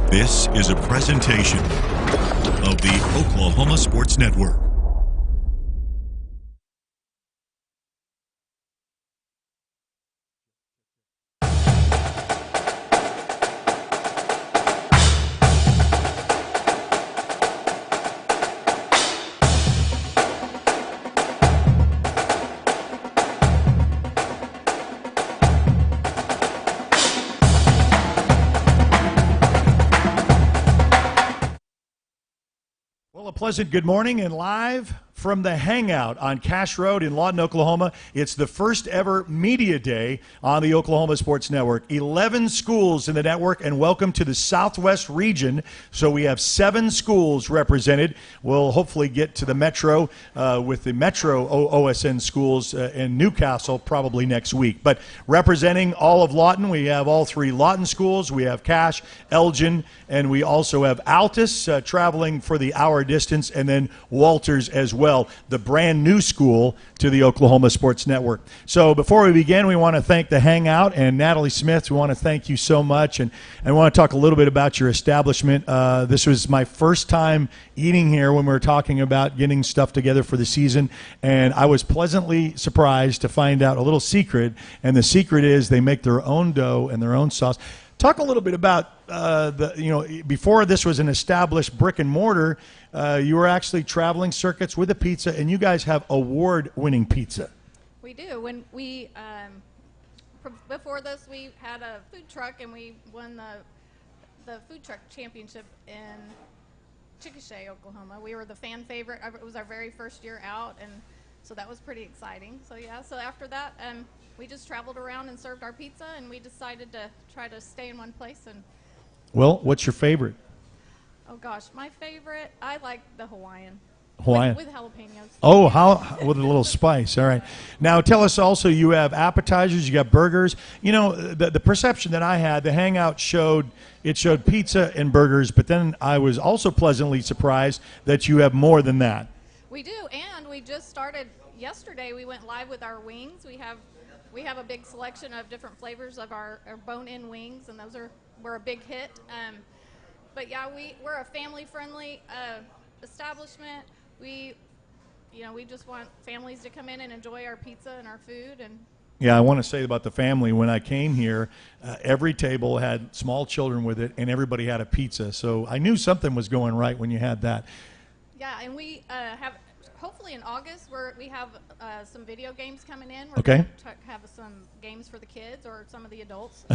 This is a presentation of the Oklahoma Sports Network. Well, a pleasant good morning and live from the Hangout on Cash Road in Lawton, Oklahoma. It's the first ever media day on the Oklahoma Sports Network. 11 schools in the network, and welcome to the Southwest region. So we have 7 schools represented. We'll hopefully get to the Metro with the Metro OSN schools in Newcastle probably next week. But representing all of Lawton, we have all 3 Lawton schools. We have Cash, Elgin, and we also have Altus traveling for the hour distance, and then Walters as well, the brand new school to the Oklahoma Sports Network. So before we begin, we want to thank the Hangout and Natalie Smith. We want to thank you so much, and I want to talk a little bit about your establishment. This was my first time eating here when we were talking about getting stuff together for the season, and I was pleasantly surprised to find out a little secret, and the secret is they make their own dough and their own sauce. Talk a little bit about before this was an established brick and mortar, you were actually traveling circuits with a pizza, and you guys have award-winning pizza. We do. When we before this, we had a food truck, and we won the food truck championship in Chickasha, Oklahoma. We were the fan favorite. It was our very first year out, and so that was pretty exciting. So yeah. So after that, we just traveled around and served our pizza, and we decided to try to stay in one place. And well, what's your favorite? Oh gosh, my favorite, I like the Hawaiian. Hawaiian with jalapenos. Oh, with a little spice. All right. Now tell us also, you have appetizers, you got burgers. You know, the perception that I had, the Hangout showed pizza and burgers, but then I was also pleasantly surprised that you have more than that. We do, and we just started yesterday. We went live with our wings. We have a big selection of different flavors of our bone-in wings, and we're a big hit. But yeah, we're a family-friendly establishment. We just want families to come in and enjoy our pizza and our food. And yeah, I want to say about the family, when I came here, every table had small children with it, and everybody had a pizza. So I knew something was going right when you had that. Yeah, and we have. Hopefully in August, we have some video games coming in. We're okay. Going to have some games for the kids or some of the adults.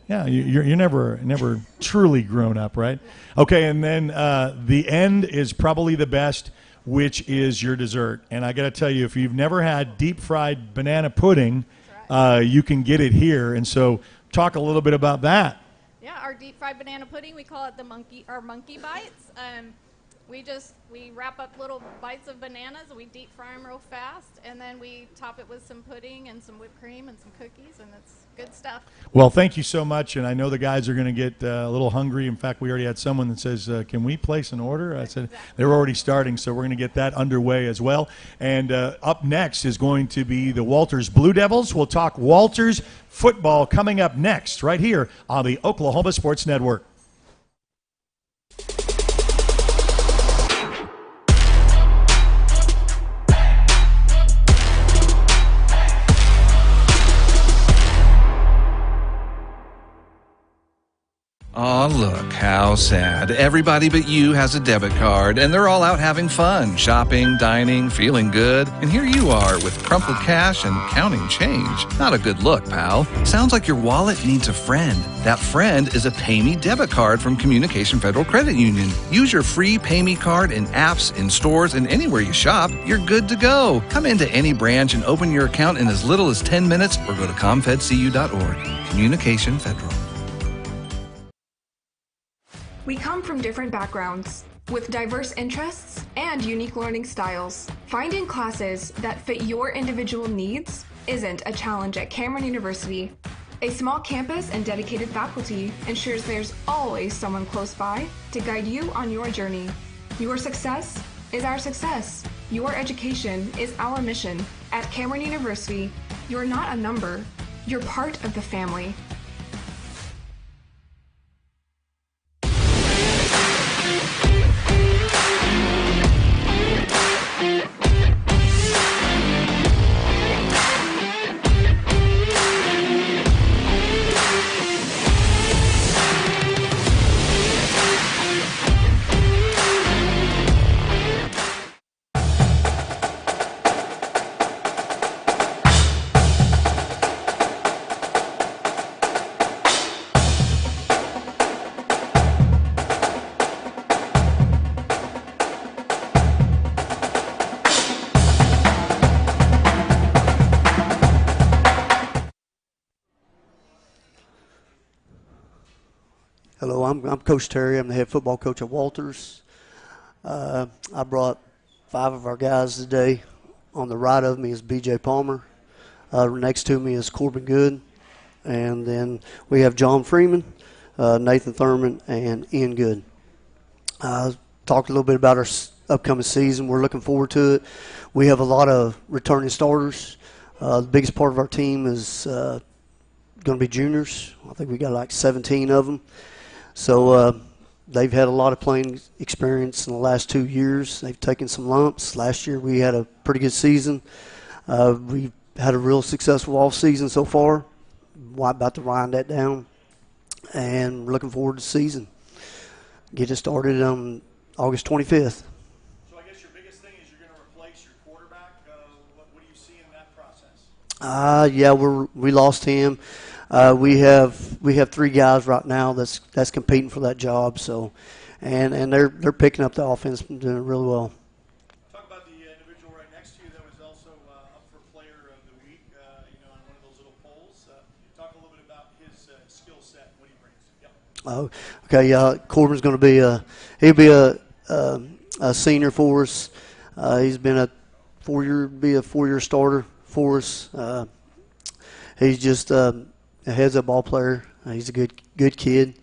Yeah, you're never truly grown up, right? Okay, and then the end is probably the best, which is your dessert. And I got to tell you, if you've never had deep fried banana pudding, right, you can get it here. And so talk a little bit about that. Yeah, our deep fried banana pudding, we call it our monkey bites. We wrap up little bites of bananas, and we deep fry them real fast, and then we top it with some pudding and some whipped cream and some cookies, and it's good stuff. Well, thank you so much, and I know the guys are going to get a little hungry. In fact, we already had someone that says, can we place an order? I said, exactly. They were already starting, so we're going to get that underway as well. And up next is going to be the Walters Blue Devils. We'll talk Walters football coming up next right here on the Oklahoma Sports Network. Aw, look, how sad. Everybody but you has a debit card, and they're all out having fun, shopping, dining, feeling good. And here you are with crumpled cash and counting change. Not a good look, pal. Sounds like your wallet needs a friend. That friend is a PayMe debit card from Communication Federal Credit Union. Use your free PayMe card in apps, in stores, and anywhere you shop. You're good to go. Come into any branch and open your account in as little as 10 minutes or go to comfedcu.org. Communication Federal. We come from different backgrounds, with diverse interests and unique learning styles. Finding classes that fit your individual needs isn't a challenge at Cameron University. A small campus and dedicated faculty ensures there's always someone close by to guide you on your journey. Your success is our success. Your education is our mission. At Cameron University, you're not a number, you're part of the family. Hello, I'm Coach Terry. I'm the head football coach at Walters. I brought 5 of our guys today. On the right of me is B.J. Palmer. Next to me is Corbin Good. And then we have John Freeman, Nathan Thurman, and Ian Good. Talked a little bit about our upcoming season. We're looking forward to it. We have a lot of returning starters. The biggest part of our team is going to be juniors. I think we got like 17 of them. So they've had a lot of playing experience in the last 2 years. They've taken some lumps. Last year we had a pretty good season. We've had a real successful off season so far. We're about to wind that down, and we're looking forward to the season. Get it started on August 25th. So I guess your biggest thing is you're going to replace your quarterback. What do you see in that process? Yeah, we lost him. We have 3 guys right now that's competing for that job. So, and they're picking up the offense and doing it really well. Talk about the individual right next to you that was also up for Player of the Week. On one of those little polls. Talk a little bit about his skill set, what he brings. Yep. Oh, okay. Yeah, Corbin's going to be he'll be a senior for us. He's been a 4-year starter for us. He's just a heads-up ball player. He's a good kid,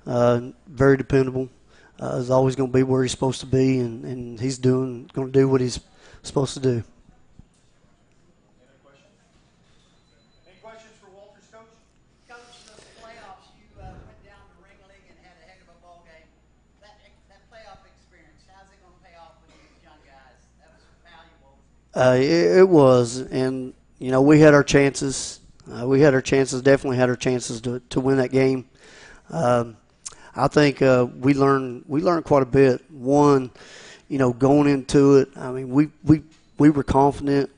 very dependable. He's always going to be where he's supposed to be, and he's going to do what he's supposed to do. Any questions for Walters, Coach? Coach, the playoffs, you went down to Ringling and had a heck of a ball game. That playoff experience, how's it going to pay off with these young guys? That was valuable. It was, and we had our chances. Definitely had our chances to win that game. I think we learned quite a bit. One, going into it, I mean, we were confident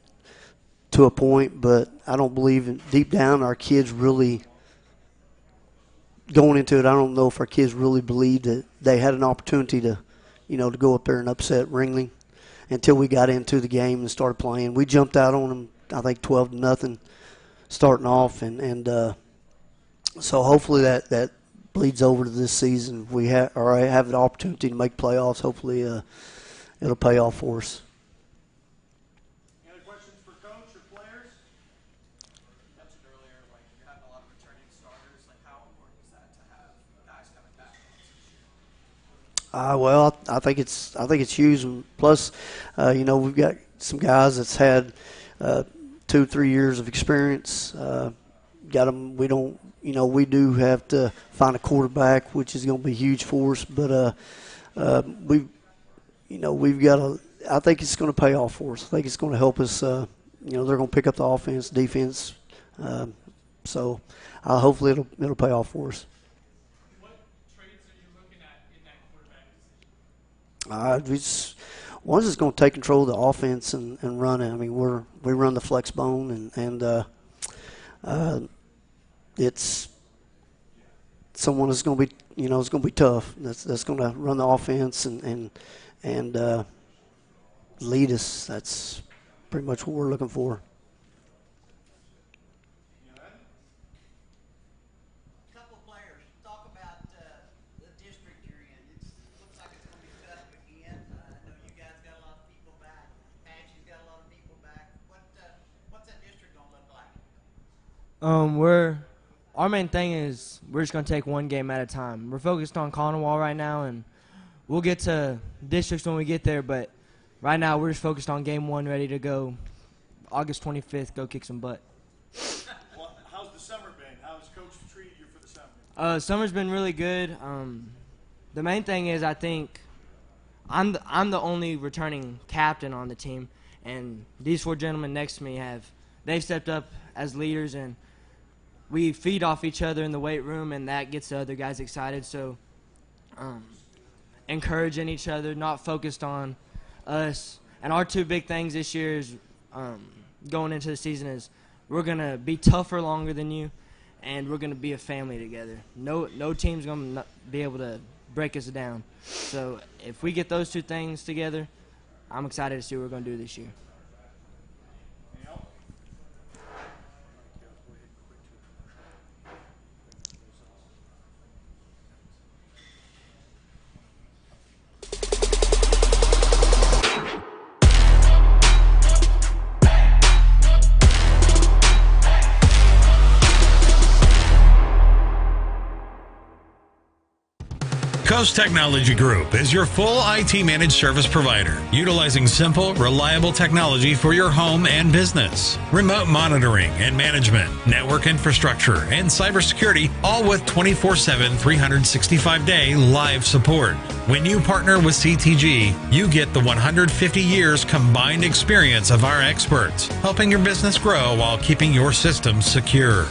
to a point, but I don't believe deep down our kids really going into it. I don't know if our kids really believed that they had an opportunity to go up there and upset Ringling until we got into the game and started playing. We jumped out on them, I think 12-0. Starting off, and so hopefully that bleeds over to this season. We have the opportunity to make playoffs. Hopefully it'll pay off for us. Any other questions for coach or players? You mentioned earlier, you're having a lot of returning starters. How important is that to have guys coming back this year? Well, I think it's huge. And plus, we've got some guys that's had 2-3 years of experience. Got them. We don't. We do have to find a quarterback, which is going to be huge for us. But we've got to. I think it's going to pay off for us. I think it's going to help us. They're going to pick up the offense, defense. So hopefully it'll pay off for us. What traits are you looking at in that quarterback position? One's just going to take control of the offense and run it. I mean, we run the flex bone, and it's someone that's going to be, it's going to be tough. That's going to run the offense and lead us. That's pretty much what we're looking for. Our main thing is we're just gonna take one game at a time. We're focused on Conowall right now, and we'll get to districts when we get there. But right now, we're just focused on game 1, ready to go. August 25th, go kick some butt. Well, how's the summer been? How's Coach treated you for the summer? Summer's been really good. The main thing is I think I'm the only returning captain on the team, and these 4 gentlemen next to me they've stepped up as leaders, and we feed off each other in the weight room, and that gets the other guys excited. So encouraging each other, not focused on us. And our 2 big things this year is going into the season is we're going to be tougher longer than you, and we're going to be a family together. No team's going to be able to break us down. So if we get those 2 things together, I'm excited to see what we're going to do this year. Coast Technology Group is your full IT managed service provider, utilizing simple, reliable technology for your home and business. Remote monitoring and management, network infrastructure, and cybersecurity, all with 24/7, 365-day live support. When you partner with CTG, you get the 150 years combined experience of our experts, helping your business grow while keeping your systems secure.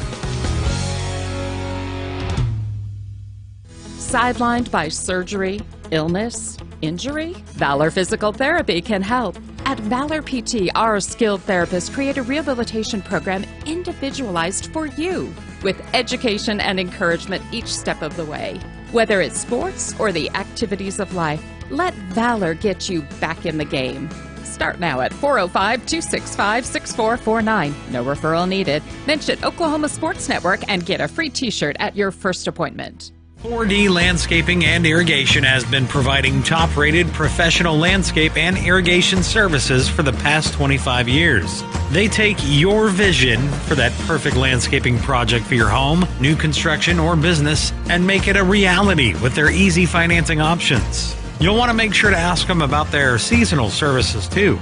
Sidelined by surgery, illness, injury? Valor Physical Therapy can help. At Valor PT, our skilled therapists create a rehabilitation program individualized for you, with education and encouragement each step of the way. Whether it's sports or the activities of life, let Valor get you back in the game. Start now at 405-265-6449. No referral needed. Mention Oklahoma Sports Network and get a free t-shirt at your first appointment. 4D Landscaping and Irrigation has been providing top-rated professional landscape and irrigation services for the past 25 years. They take your vision for that perfect landscaping project for your home, new construction, or business and make it a reality with their easy financing options. You'll want to make sure to ask them about their seasonal services too.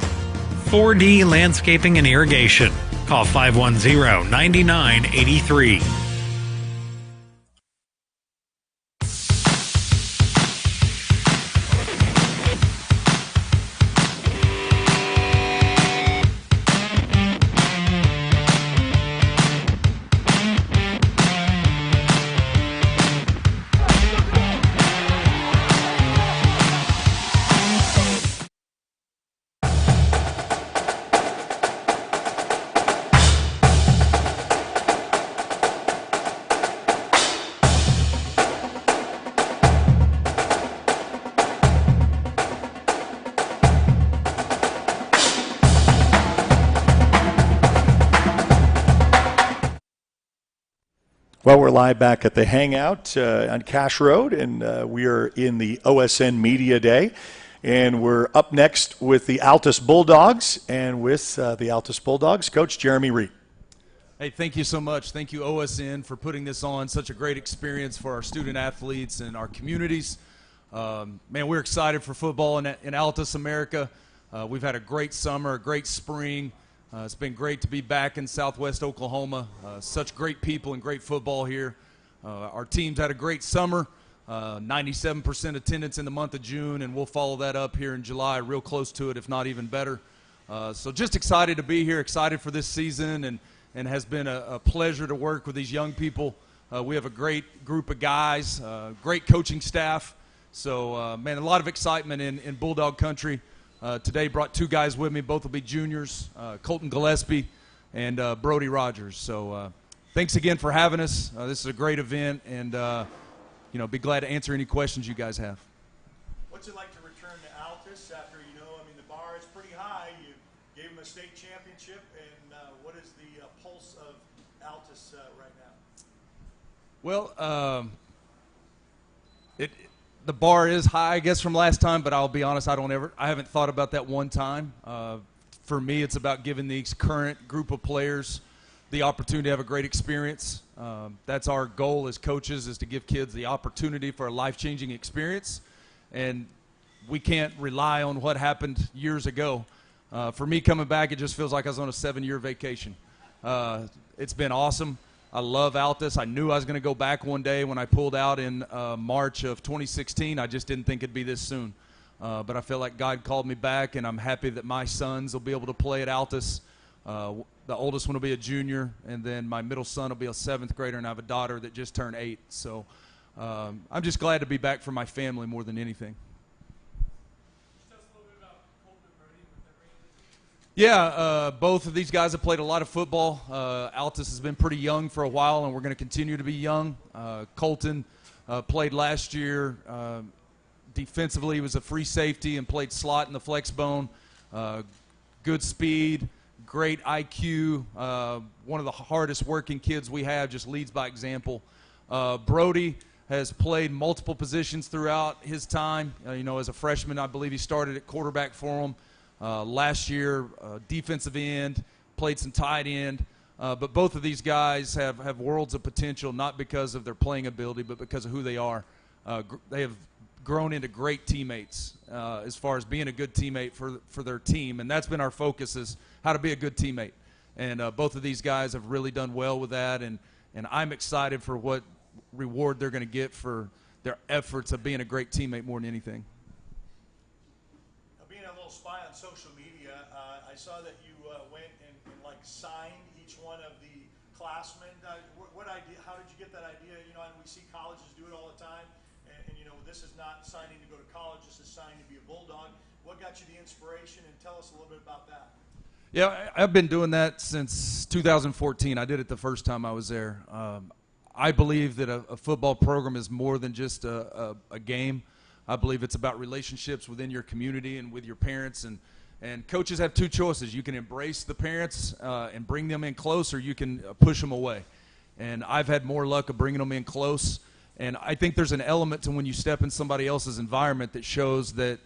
4D Landscaping and Irrigation. Call 510-9983. Well, we're live back at the Hangout on Cash Road, and we are in the OSN Media Day. And we're up next with the Altus Bulldogs, and with the Altus Bulldogs, Coach Jeremy Reed. Hey, thank you so much. Thank you, OSN, for putting this on. Such a great experience for our student athletes and our communities. Man, we're excited for football in Altus, America. We've had a great summer, a great spring. It's been great to be back in Southwest Oklahoma. Such great people and great football here. Our teams had a great summer, 97% attendance in the month of June, and we'll follow that up here in July, real close to it, if not even better. So just excited to be here, excited for this season, and has been a pleasure to work with these young people. We have a great group of guys, great coaching staff. So, man, a lot of excitement in Bulldog country. Today brought two guys with me. Both will be juniors, Colton Gillespie and Brody Rogers. So thanks again for having us. This is a great event, and be glad to answer any questions you guys have. What's it like to return to Altus after, the bar is pretty high. You gave them a state championship, and what is the pulse of Altus right now? Well, the bar is high, I guess, from last time, but I'll be honest, I haven't thought about that one time. For me, it's about giving these current group of players the opportunity to have a great experience. That's our goal as coaches, is to give kids the opportunity for a life-changing experience. And we can't rely on what happened years ago. For me, coming back, it just feels like I was on a 7-year vacation. It's been awesome. I love Altus. I knew I was going to go back one day when I pulled out in March of 2016. I just didn't think it'd be this soon. But I feel like God called me back, and I'm happy that my sons will be able to play at Altus. The oldest one will be a junior, and then my middle son will be a 7th grader, and I have a daughter that just turned 8. So I'm just glad to be back for my family more than anything. Yeah, both of these guys have played a lot of football. Altus has been pretty young for a while, and we're going to continue to be young. Colton played last year. Defensively, he was a free safety and played slot in the flex bone. Good speed, great IQ. One of the hardest working kids we have, just leads by example. Brody has played multiple positions throughout his time. As a freshman, I believe he started at quarterback for him. Last year, defensive end, played some tight end. But both of these guys have worlds of potential, not because of their playing ability, but because of who they are. They have grown into great teammates as far as being a good teammate for their team, and that's been our focus, is how to be a good teammate. And both of these guys have really done well with that, and I'm excited for what reward they're going to get for their efforts of being a great teammate more than anything. Being a little spy on social media, I saw that you went and like signed each one of the classmen. What idea? How did you get that idea? You know, and we see colleges do it all the time. And you know, this is not signing to go to college. This is signing to be a Bulldog. What got you the inspiration? And tell us a little bit about that. Yeah, I've been doing that since 2014. I did it the first time I was there. I believe that a football program is more than just a game. I believe it's about relationships within your community and with your parents. And coaches have two choices. You can embrace the parents and bring them in close, or you can push them away. And I've had more luck of bringing them in close. And I think there's an element to when you step in somebody else's environment that shows that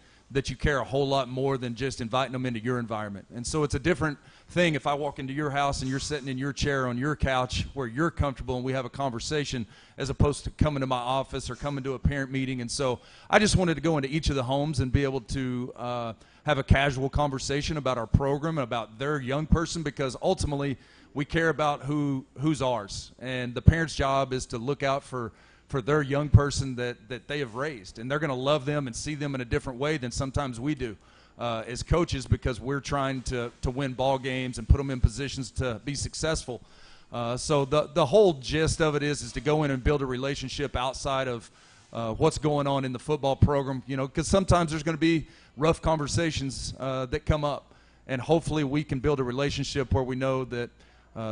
you care a whole lot more than just inviting them into your environment. And so it's a different thing if I walk into your house and you're sitting in your chair on your couch where you're comfortable and we have a conversation, as opposed to coming to my office or coming to a parent meeting. And so I just wanted to go into each of the homes and be able to have a casual conversation about our program and about their young person, because ultimately we care about who's ours. And the parent's job is to look out for their young person that they have raised, and they're going to love them and see them in a different way than sometimes we do as coaches, because we're trying to win ball games and put them in positions to be successful. So the whole gist of it is to go in and build a relationship outside of what's going on in the football program, you know, because sometimes there's going to be rough conversations that come up, and hopefully we can build a relationship where we know that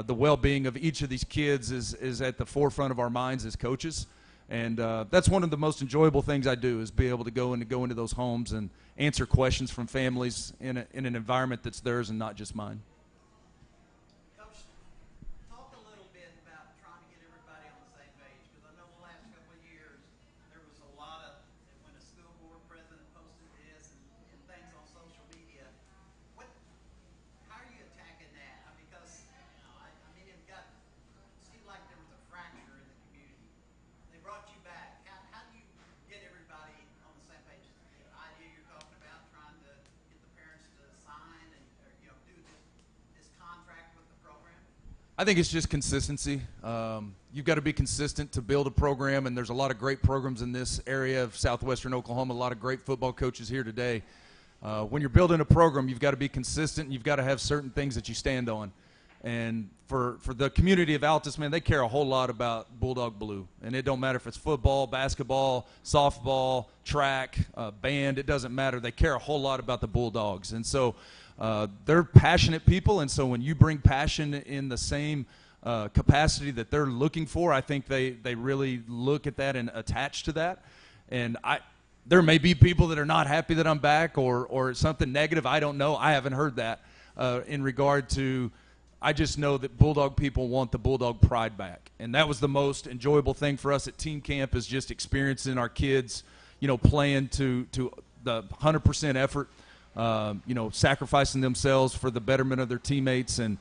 the well-being of each of these kids is at the forefront of our minds as coaches. And that's one of the most enjoyable things I do, is be able to go into those homes and answer questions from families in an environment that's theirs and not just mine. Coach, talk a little bit about trying to get everybody on the same page, because I know the last couple of years there was a lot of, when a school board president posted this and things on social media. How are you attacking that? Because I mean, it seemed like there was a fracture in the community. They brought you back. How do you get everybody on the same page? The idea you're talking about, trying to get the parents to sign and do this contract with the program? I think it's just consistency. You've got to be consistent to build a program, and there's a lot of great programs in this area of southwestern Oklahoma, a lot of great football coaches here today. When you're building a program, you've got to be consistent, and you've got to have certain things that you stand on. And for the community of Altus, man, they care a whole lot about Bulldog Blue. And it don't matter if it's football, basketball, softball, track, band, it doesn't matter. They care a whole lot about the Bulldogs. And so they're passionate people, and so when you bring passion in the same capacity that they're looking for, I think they really look at that and attach to that. And there may be people that are not happy that I'm back or something negative. I don't know. I haven't heard that in regard to, I just know that Bulldog people want the Bulldog pride back. And that was the most enjoyable thing for us at team camp, is just experiencing our kids, playing to the 100% effort, sacrificing themselves for the betterment of their teammates, and,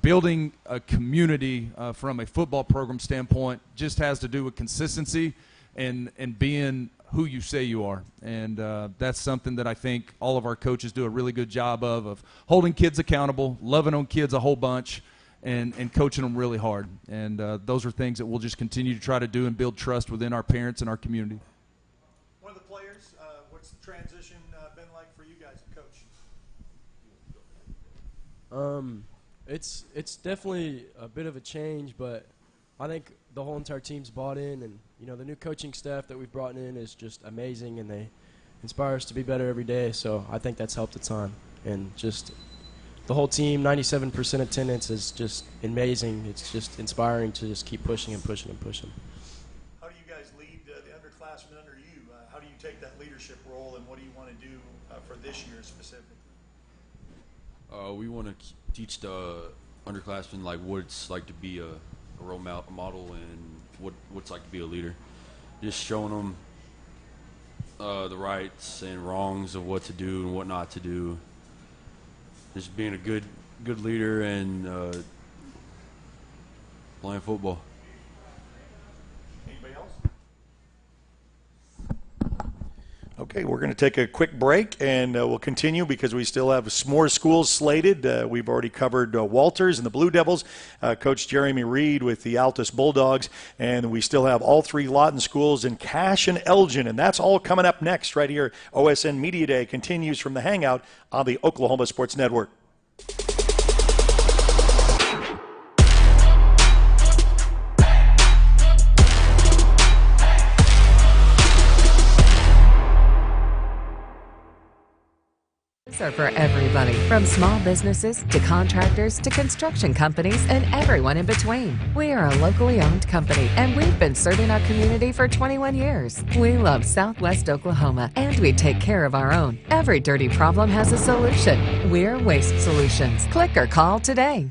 building a community from a football program standpoint just has to do with consistency and being who you say you are. And that's something that I think all of our coaches do a really good job of holding kids accountable, loving on kids a whole bunch, and coaching them really hard. And those are things that we'll just continue to try to do and build trust within our parents and our community. One of the players, what's the transition been like for you guys as coach? It's definitely a bit of a change, but I think the whole entire team's bought in, and the new coaching staff that we've brought in is just amazing, and they inspire us to be better every day. So I think that's helped a ton, and just the whole team, 97% attendance is just amazing. It's just inspiring to just keep pushing and pushing and pushing. How do you guys lead the underclassmen under you? How do you take that leadership role, and what do you want to do for this year specifically? We want to teach the underclassmen what it's like to be a role model and what's like to be a leader. Just showing them the rights and wrongs of what to do and what not to do. Just being a good leader and playing football. Anybody else? Okay, we're going to take a quick break, and we'll continue because we still have some more schools slated. We've already covered Walters and the Blue Devils, Coach Jeremy Reed with the Altus Bulldogs, and we still have all three Lawton schools in Cache and Elgin, and that's all coming up next right here. OSN Media Day continues from the Hangout on the Oklahoma Sports Network. Are for everybody, from small businesses to contractors to construction companies and everyone in between. We are a locally owned company, and we've been serving our community for 21 years. We love Southwest Oklahoma, and we take care of our own. Every dirty problem has a solution. We're Waste Solutions. Click or call today.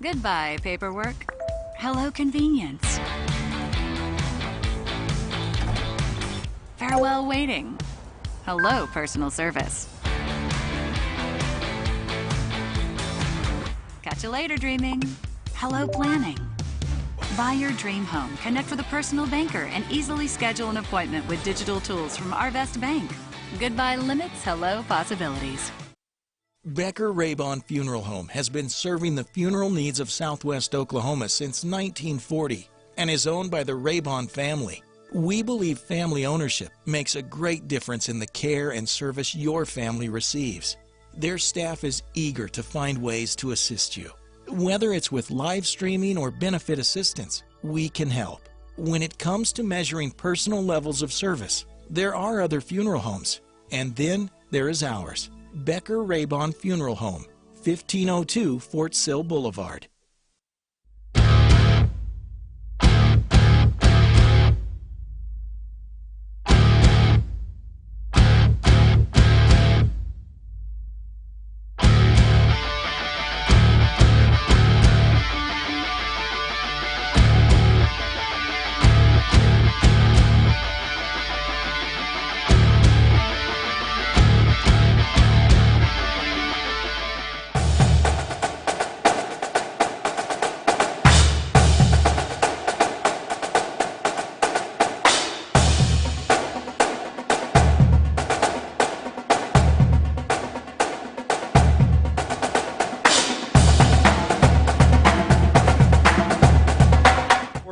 Goodbye, paperwork. Hello, convenience. Farewell, waiting. Hello, personal service. Catch you later, dreaming. Hello, planning. Buy your dream home, connect with a personal banker, and easily schedule an appointment with digital tools from Arvest Bank. Goodbye limits, hello possibilities. Becker Raybon Funeral Home has been serving the funeral needs of Southwest Oklahoma since 1940 and is owned by the Raybon family. We believe family ownership makes a great difference in the care and service your family receives. Their staff is eager to find ways to assist you. Whether it's with live streaming or benefit assistance, we can help. When it comes to measuring personal levels of service, there are other funeral homes, and then there is ours, Becker Raybon Funeral Home, 1502 Fort Sill Boulevard.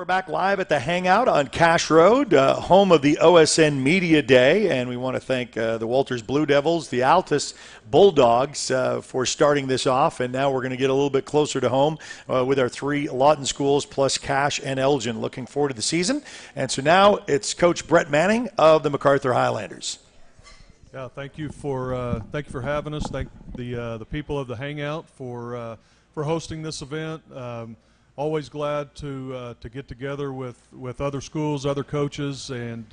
Back live at the Hangout on Cache Road, home of the OSN Media Day, and we want to thank the Walters Blue Devils, the Altus Bulldogs for starting this off, and now we're going to get a little bit closer to home with our three Lawton schools plus Cache and Elgin. Looking forward to the season, and so now it's Coach Brett Manning of the MacArthur Highlanders. Yeah, thank you for having us. Thank the people of the Hangout for hosting this event. Always glad to get together with other schools, other coaches, and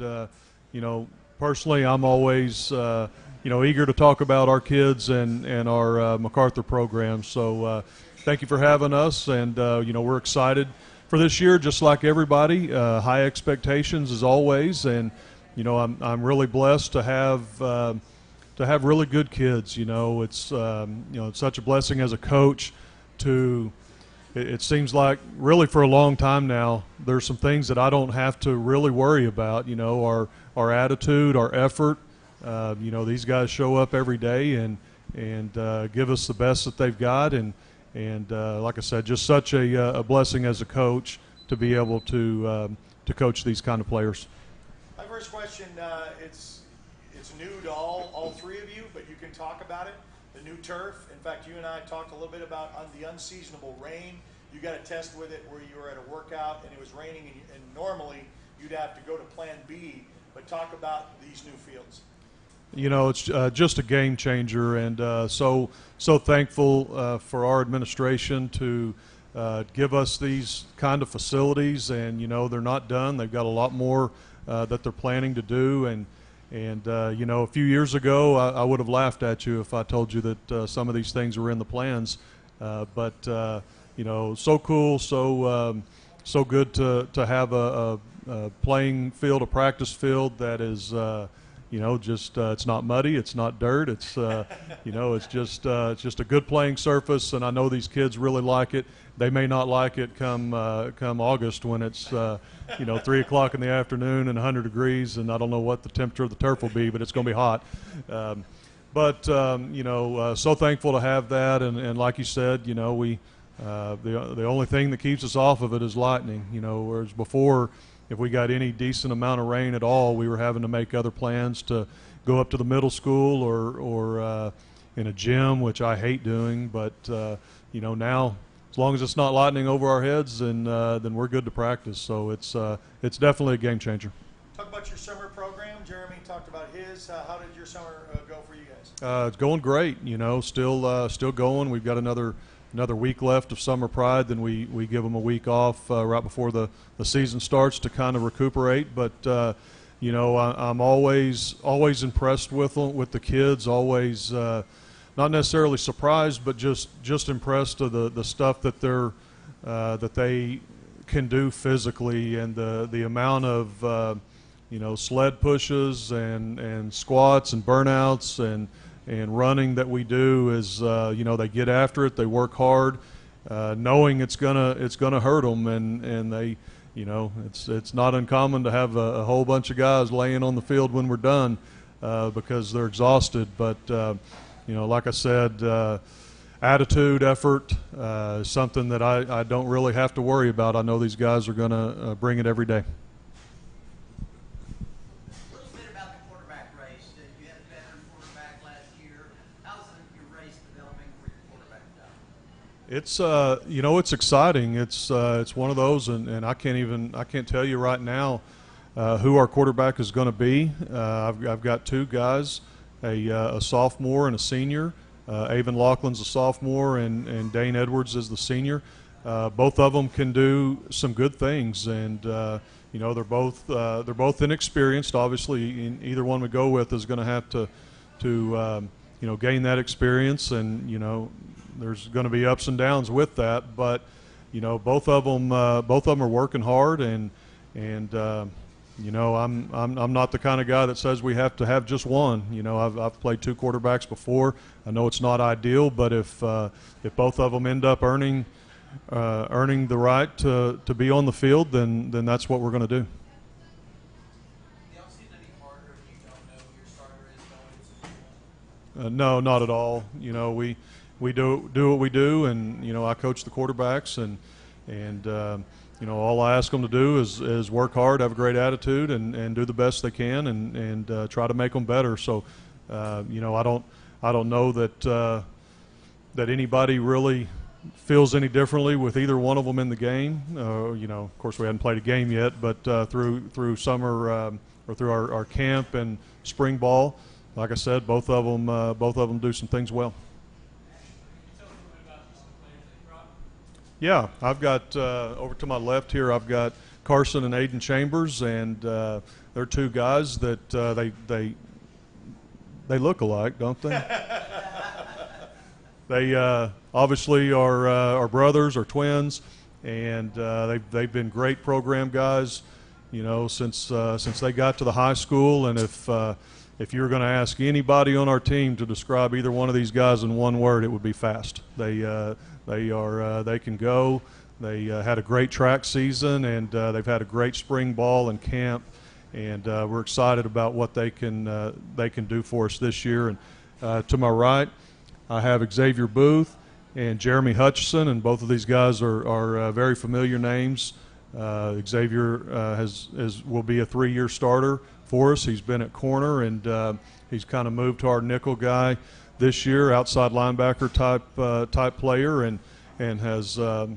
personally, I'm always eager to talk about our kids and our MacArthur program. So thank you for having us, and we're excited for this year, just like everybody. High expectations as always, and I'm really blessed to have really good kids. It's it's such a blessing as a coach to. It seems like really for a long time now, there's some things that I don't have to really worry about. Our attitude, our effort. These guys show up every day and give us the best that they've got, and like I said, just such a blessing as a coach to be able to coach these kind of players. My first question, it's new to all three of you, but you can talk about it. The new turf. In fact, you and I talked a little bit about the unseasonable rain. You got a test with it where you were at a workout and it was raining, and normally you'd have to go to Plan B. But talk about these new fields. It's just a game changer, and so thankful for our administration to give us these kind of facilities. And they're not done. They've got a lot more that they're planning to do. And a few years ago, I would have laughed at you if I told you that some of these things were in the plans. But so cool, so good to have a playing field, a practice field that is, just it's not muddy, it's not dirt, it's it's just a good playing surface, and I know these kids really like it. They may not like it come August when it's 3 o'clock in the afternoon and 100 degrees, and I don't know what the temperature of the turf will be, but it's going to be hot. So thankful to have that, and like you said, we the only thing that keeps us off of it is lightning. Whereas before, if we got any decent amount of rain at all, we were having to make other plans to go up to the middle school or in a gym, which I hate doing. But now, as long as it's not lightning over our heads, then we're good to practice. So it's definitely a game changer. Talk about your summer program. Jeremy talked about his. How did your summer go for you guys? It's going great. Still going. We've got another week left of summer pride. Then we give them a week off right before the season starts to kind of recuperate. But I'm always impressed with them, with the kids. Always not necessarily surprised, but just impressed of the stuff that they can do physically, and the amount of sled pushes and squats and burnouts and running that we do is they get after it, they work hard, knowing it's gonna hurt them, and they it's not uncommon to have a whole bunch of guys laying on the field when we're done because they're exhausted. But like I said, attitude, effort is something that I don't really have to worry about. I know these guys are gonna bring it every day. It's it's exciting. It's one of those, and I can't tell you right now who our quarterback is going to be. I've got two guys, a sophomore and a senior. Avon Laughlin's a sophomore, and Dane Edwards is the senior. Both of them can do some good things, and they're both inexperienced. Obviously, either one we go with is going to have to gain that experience, and there's going to be ups and downs with that, but both of them are working hard, and I'm not the kind of guy that says we have to have just one. I've played two quarterbacks before. I know it's not ideal, but if both of them end up earning the right to be on the field, then that's what we're going to do. No, not at all. We do what we do, and I coach the quarterbacks, and all I ask them to do is work hard, have a great attitude, and do the best they can, and try to make them better. So, I don't know that anybody really feels any differently with either one of them in the game. Of course, we hadn't played a game yet, but through summer or through our camp and spring ball, like I said, both of them do some things well. Yeah, I've got over to my left here, I've got Carson and Aiden Chambers, and they're two guys that they look alike, don't they? They obviously are brothers or twins, and they've been great program guys, since they got to the high school. And if you were going to ask anybody on our team to describe either one of these guys in one word, it would be fast. They can go. They had a great track season, and they've had a great spring ball and camp, and we're excited about what they can do for us this year. And to my right, I have Xavier Booth and Jeremy Hutchison, and both of these guys are very familiar names. Xavier will be a 3-year starter for us. He's been at corner, and he's kind of moved to our nickel guy this year, outside linebacker type player, and has I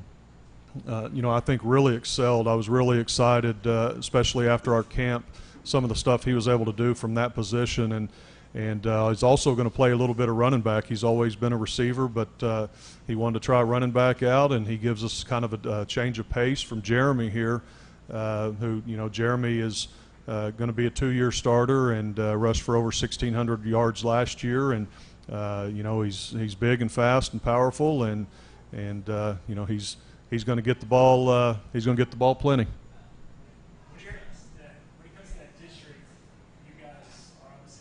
think really excelled. I was really excited, especially after our camp, some of the stuff he was able to do from that position, and he's also going to play a little bit of running back. He's always been a receiver, but he wanted to try running back out, and he gives us kind of a change of pace from Jeremy here, who Jeremy is going to be a 2-year starter and rushed for over 1,600 yards last year, and he's big and fast and powerful, and he's going to get the ball. He's going to get the ball plenty. When it comes to that district, you guys are on the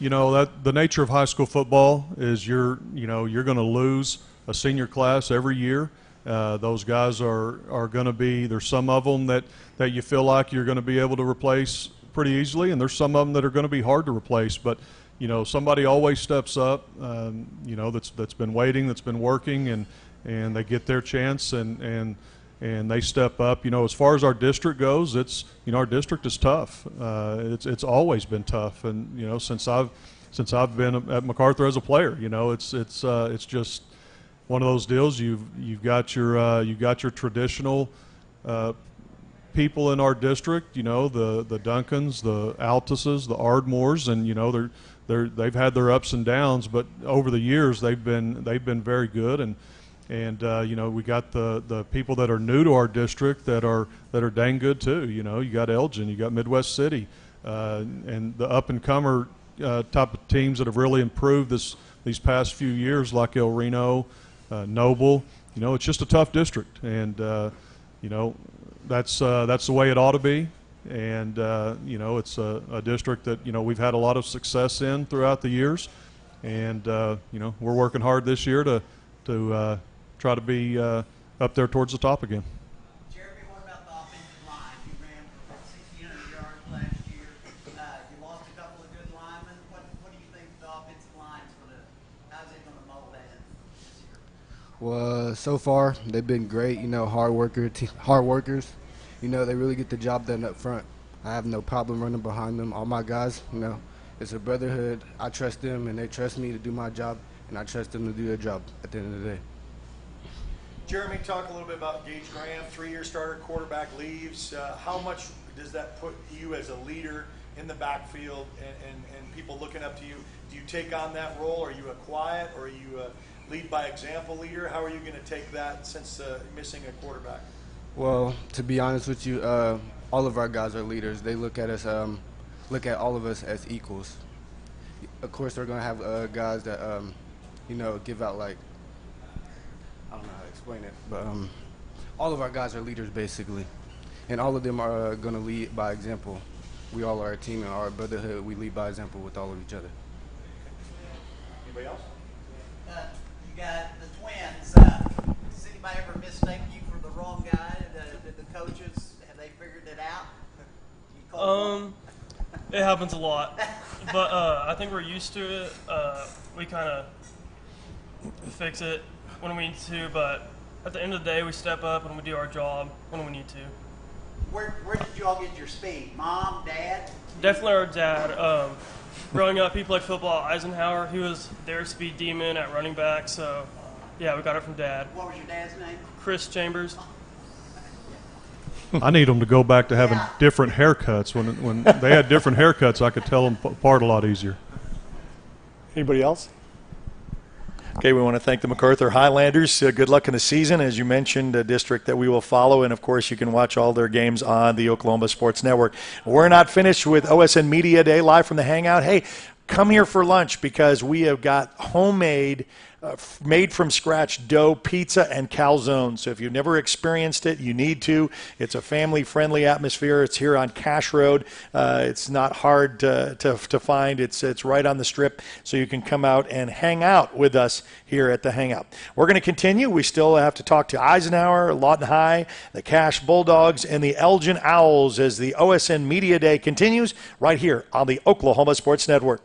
You know, that the nature of high school football is you're going to lose a senior class every year. Those guys are going to be, there's some of them that you feel like you're going to be able to replace pretty easily, and there's some of them that are going to be hard to replace. But, you know, somebody always steps up, you know, that's been waiting, that's been working, and they get their chance and they step up. You know, as far as our district goes, it's, you know, our district is tough. It's always been tough, and, you know, since I've been at MacArthur as a player, you know, it's just one of those deals. You've got your traditional people in our district, you know, the Duncans, the Altises, the Ardmores, and, you know, they've had their ups and downs, but over the years they've been very good. And you know, we got the people that are new to our district that are dang good too. You know, you got Elgin, you got Midwest City, and the up and comer type of teams that have really improved these past few years, like El Reno, Noble. You know, it's just a tough district, and you know, that's the way it ought to be. And you know, it's a district that, you know, we've had a lot of success in throughout the years, and you know, we're working hard this year to try to be up there towards the top again. Jeremy, what about the offensive line? You ran for 1,600 yards last year. You lost a couple of good linemen. What do you think the offensive line's how's it going to mold that in this year? Well, so far they've been great. You know, hard workers. You know, they really get the job done up front. I have no problem running behind them. All my guys, you know, it's a brotherhood. I trust them, and they trust me to do my job, and I trust them to do their job at the end of the day. Jeremy, talk a little bit about Gage Graham, 3-year starter, quarterback leaves. How much does that put you as a leader in the backfield and people looking up to you? Do you take on that role? Are you a quiet, or are you a lead by example leader? How are you going to take that since missing a quarterback? Well, to be honest with you, all of our guys are leaders. They look at us, look at all of us as equals. Of course, they're going to have guys that, you know, give out, like, I don't know how to explain it, but all of our guys are leaders basically, and all of them are going to lead by example. We all are a team, and our brotherhood, we lead by example with all of each other. Anybody else? You got the twins. Does anybody ever mistake you for the wrong guy? Did the coaches, have they figured it out? It happens a lot, but I think we're used to it. We kind of fix it when we need to, but at the end of the day, we step up and we do our job when we need to. Where did you all get your speed? Mom, Dad? Definitely our dad. Growing up, he played football at Eisenhower. He was their speed demon at running back, so yeah, we got it from Dad. What was your dad's name? Chris Chambers. I need them to go back to having different haircuts. When they had different haircuts, I could tell them apart a lot easier. Anybody else? Okay, we want to thank the MacArthur Highlanders. Good luck in the season. As you mentioned, a district that we will follow, and of course you can watch all their games on the Oklahoma Sports Network. We're not finished with OSN Media Day live from the Hangout. Hey, come here for lunch because we have got homemade, made from scratch dough pizza and calzone. So if you've never experienced it, you need to. It's a family-friendly atmosphere. It's here on Cash Road. It's not hard to find. It's right on the strip, so you can come out and hang out with us here at the Hangout. We're going to continue. We still have to talk to Eisenhower, Lawton High, the Cash Bulldogs, and the Elgin Owls as the OSN Media Day continues right here on the Oklahoma Sports Network.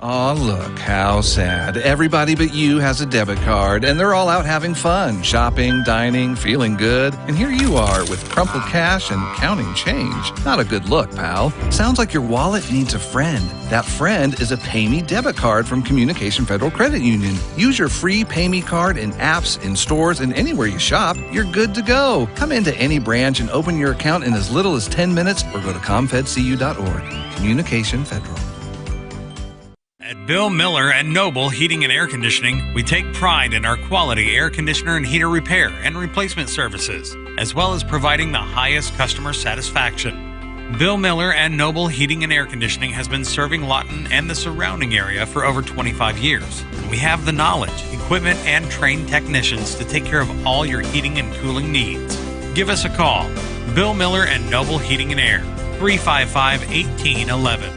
Aw, look how sad. Everybody but you has a debit card, and they're all out having fun, shopping, dining, feeling good. And here you are with crumpled cash and counting change. Not a good look, pal. Sounds like your wallet needs a friend. That friend is a PayMe debit card from Communication Federal Credit Union. Use your free PayMe card in apps, in stores, and anywhere you shop. You're good to go. Come into any branch and open your account in as little as 10 minutes or go to comfedcu.org. Communication Federal. At Bill Miller and Noble Heating and Air Conditioning, we take pride in our quality air conditioner and heater repair and replacement services, as well as providing the highest customer satisfaction. Bill Miller and Noble Heating and Air Conditioning has been serving Lawton and the surrounding area for over 25 years. We have the knowledge, equipment, and trained technicians to take care of all your heating and cooling needs. Give us a call. Bill Miller and Noble Heating and Air, 355-1811.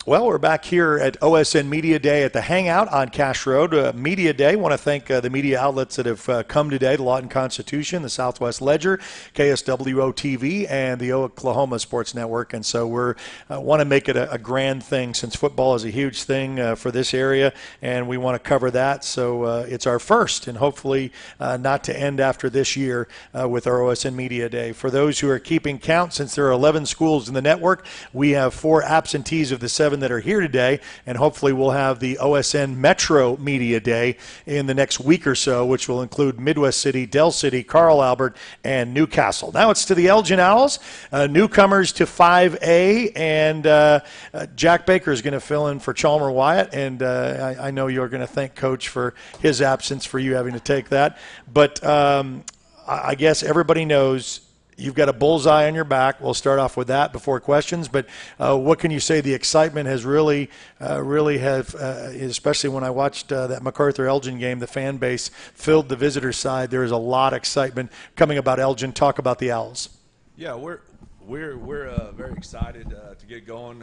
Well, we're back here at OSN Media Day at the Hangout on Cash Road. Media Day. Want to thank the media outlets that have come today, the Lawton Constitution, the Southwest Ledger, KSWO-TV, and the Oklahoma Sports Network. And so we want to make it a grand thing since football is a huge thing for this area, and we want to cover that. So it's our first, and hopefully not to end after this year with our OSN Media Day. For those who are keeping count, since there are 11 schools in the network, we have 4 absentees of the 7 that are here today, and hopefully we'll have the OSN Metro Media Day in the next week or so, which will include Midwest City, Del City, Carl Albert, and Newcastle. Now it's to the Elgin Owls, newcomers to 5A, and Jack Baker is going to fill in for Chalmer Wyatt, and I know you're going to thank Coach for his absence, for you having to take that. But I guess everybody knows you've got a bullseye on your back. We'll start off with that before questions. But what can you say? The excitement has really especially when I watched that MacArthur-Elgin game, the fan base filled the visitor side. There is a lot of excitement coming about Elgin. Talk about the Owls. Yeah, we're very excited to get going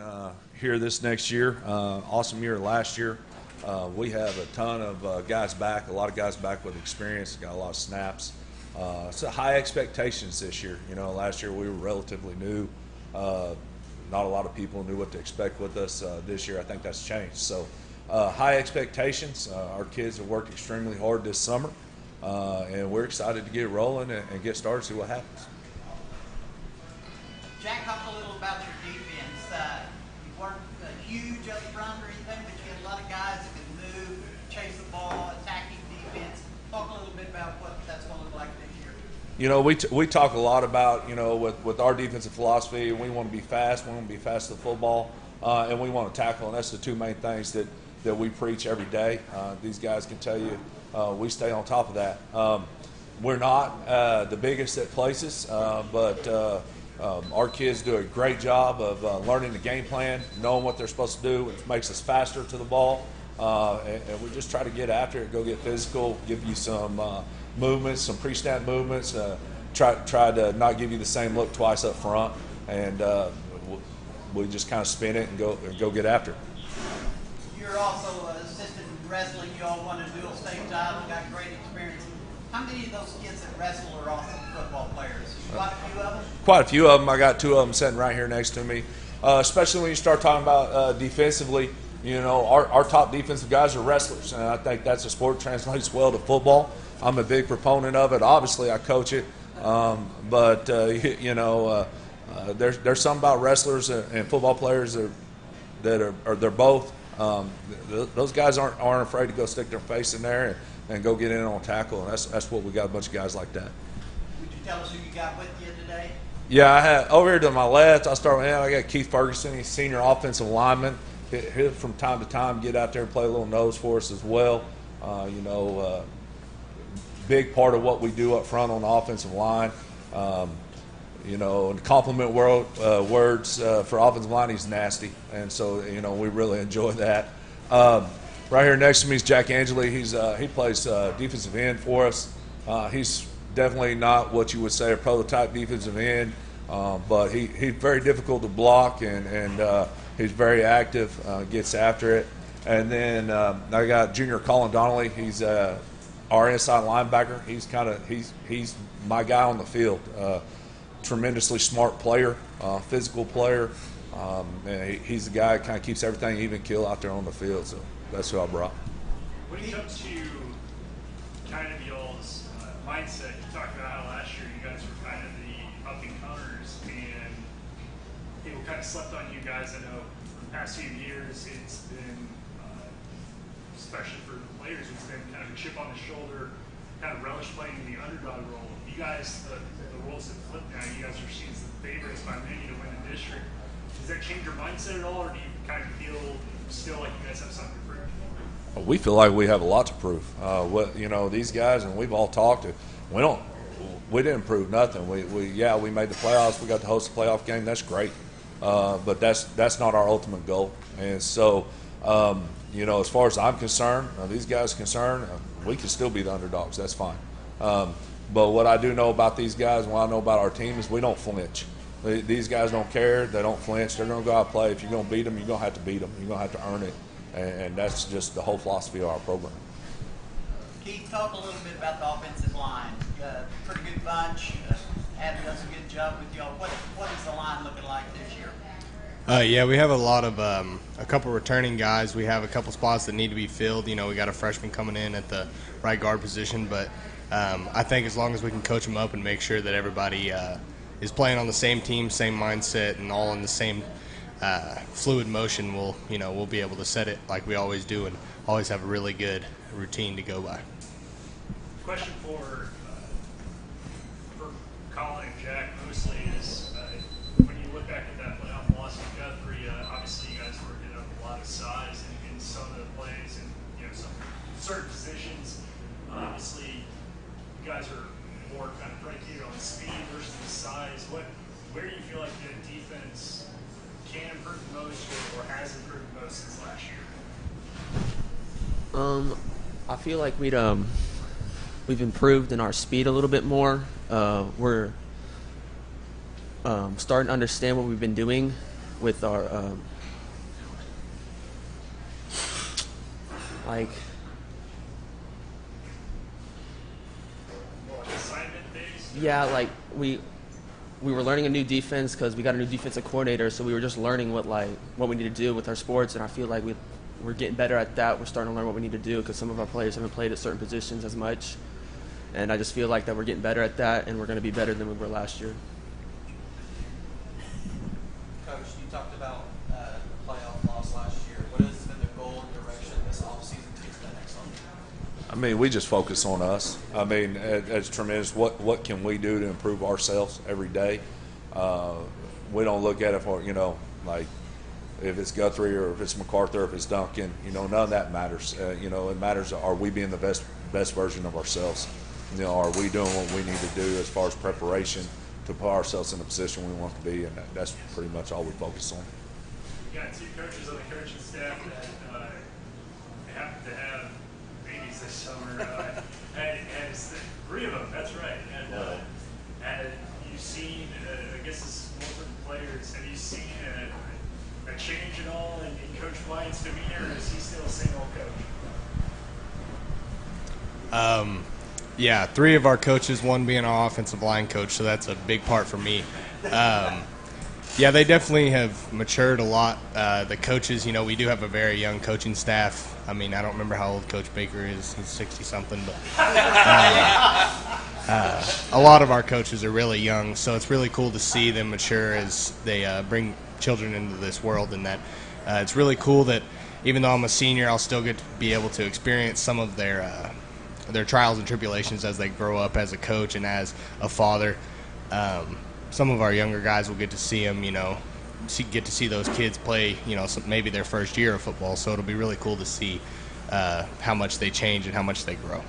here this next year. Awesome year last year. We have a ton of guys back, a lot of guys back with experience, got a lot of snaps. So high expectations this year. You know, last year we were relatively new. Not a lot of people knew what to expect with us. This year I think that's changed. So high expectations. Our kids have worked extremely hard this summer, and we're excited to get rolling and get started, see what happens. Jack, talk a little about your defense. You weren't huge up front or anything, but you had a lot of guys that could move, chase the ball, attacking defense. Talk a little bit about what that's going to look like this year. You know, we talk a lot about, you know, with our defensive philosophy, we want to be fast, we want to be fast to the football, and we want to tackle, and that's the 2 main things that we preach every day. These guys can tell you we stay on top of that. We're not the biggest at places, but our kids do a great job of learning the game plan, knowing what they're supposed to do. It makes us faster to the ball, and we just try to get after it, go get physical, give you some movements, some pre-snap movements, try to not give you the same look twice up front, and we just kind of spin it and go get after it. You're also assistant in wrestling. You all won a dual state title, got great experience. How many of those kids that wrestle are also football players? Quite a few of them? Quite a few of them. I got 2 of them sitting right here next to me. Especially when you start talking about defensively, you know, our top defensive guys are wrestlers, and I think that's a sport that translates well to football. I'm a big proponent of it. Obviously, I coach it, but you know, there's something about wrestlers and football players that are they're both. Those guys aren't afraid to go stick their face in there and go get in on a tackle, and that's what we got, a bunch of guys like that. Would you tell us who you got with you today? Yeah, I had over here to my left. I got Keith Ferguson. He's senior offensive lineman. He'll from time to time get out there and play a little nose for us as well. You know, big part of what we do up front on the offensive line. You know, and compliment words for offensive line, he's nasty, and so you know we really enjoy that. Right here next to me is Jack Angeli. He plays defensive end for us. He's definitely not what you would say a prototype defensive end, but he's very difficult to block, and he's very active, gets after it. And then I got junior Colin Donnelly. He's our inside linebacker. He's my guy on the field. Tremendously smart player, physical player, And he's the guy that kind of keeps everything even keel out there on the field. So that's who I brought. When it comes to kind of y'all's mindset, you talked about how last year you guys were kind of the up and comers, and people kind of slept on you guys. I know for the past few years it's been, especially for the players, it's been kind of a chip on the shoulder, kind of relish playing in the underdog role. You guys, the roles have flipped now. You guys are seen as the favorites by many to win the district. Does that change your mindset at all, or do you kind of feel still like you guys have something to prove? We feel like we have a lot to prove. These guys, and we've all talked to. We didn't prove nothing. We made the playoffs. We got to host a playoff game. That's great, but that's not our ultimate goal. And so, as far as I'm concerned, these guys are concerned, we can still be the underdogs. That's fine. But what I do know about these guys, and what I know about our team, is we don't flinch. These guys don't care. They don't flinch. They're going to go out and play. If you're going to beat them, you're going to have to beat them. You're going to have to earn it. And that's just the whole philosophy of our program. Keith, talk a little bit about the offensive line. Pretty good bunch. Adam does a good job with y'all. What is the line looking like this year? Yeah, we have a lot of a couple returning guys. We have a couple spots that need to be filled. We got a freshman coming in at the right guard position, but I think as long as we can coach them up and make sure that everybody is playing on the same team, same mindset, and all in the same fluid motion, we'll be able to set it like we always do and always have a really good routine to go by. Question for Colin and Jack mostly is when you look back at that playoff loss with Guthrie, obviously you guys were giving up a lot of size in some of the plays and some certain positions. Obviously, you guys are more kind of predicated on speed versus the size. Where do you feel like the defense can improve the most or has improved the most since last year? I feel like we've improved in our speed a little bit more. We're starting to understand what we've been doing with our we were learning a new defense because we got a new defensive coordinator, so we were just learning what we need to do with our sports, and I feel like we're getting better at that. We're starting to learn what we need to do because some of our players haven't played at certain positions as much, and I just feel like that we're getting better at that, and we're going to be better than we were last year. Coach, you talked about the playoff loss last year. What has been the goal and direction this offseason to get to that next level? We just focus on us. It's tremendous. What can we do to improve ourselves every day? We don't look at it for, like if it's Guthrie or if it's MacArthur, or if it's Duncan, none of that matters. It matters, are we being the best version of ourselves? Are we doing what we need to do as far as preparation to put ourselves in the position we want to be? And that's pretty much all we focus on. You got two coaches on the coaching staff that happen to have babies this summer. And it's three of them, that's right. And you've seen, I guess this is more for the players, have you seen a change at all in Coach White's demeanor, or is he still the same old coach? Yeah, three of our coaches, one being our offensive line coach, so that's a big part for me. Yeah, they definitely have matured a lot. The coaches, we do have a very young coaching staff. I don't remember how old Coach Baker is. He's 60-something. But a lot of our coaches are really young, so it's really cool to see them mature as they bring children into this world. And that it's really cool that even though I'm a senior, I'll still get to be able to experience some of their trials and tribulations as they grow up as a coach and as a father. Some of our younger guys will get to see them, get to see those kids play, maybe their first year of football. So it'll be really cool to see how much they change and how much they grow.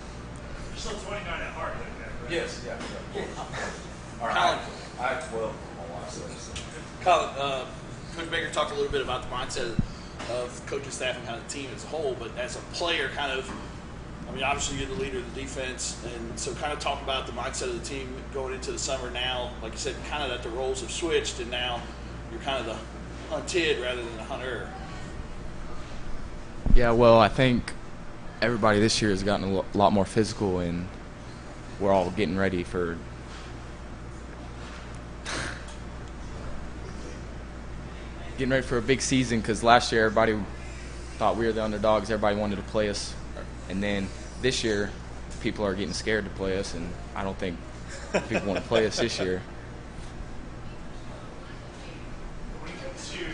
You're still 29 at heart, right? Yes, yeah. All right. I have 12 on my life. Colin, Coach Baker talked a little bit about the mindset of coaching staff and kind of the team as a whole, but as a player, obviously you're the leader of the defense, and so kind of talk about the mindset of the team going into the summer now. Like you said, kind of that the roles have switched, and now you're kind of the hunted rather than the hunter. Yeah, well, I think everybody this year has gotten a lot more physical, and we're all getting ready for getting ready for a big season because last year everybody thought we were the underdogs. Everybody wanted to play us. And then this year, people are getting scared to play us, and I don't think people want to play us this year. When it comes to,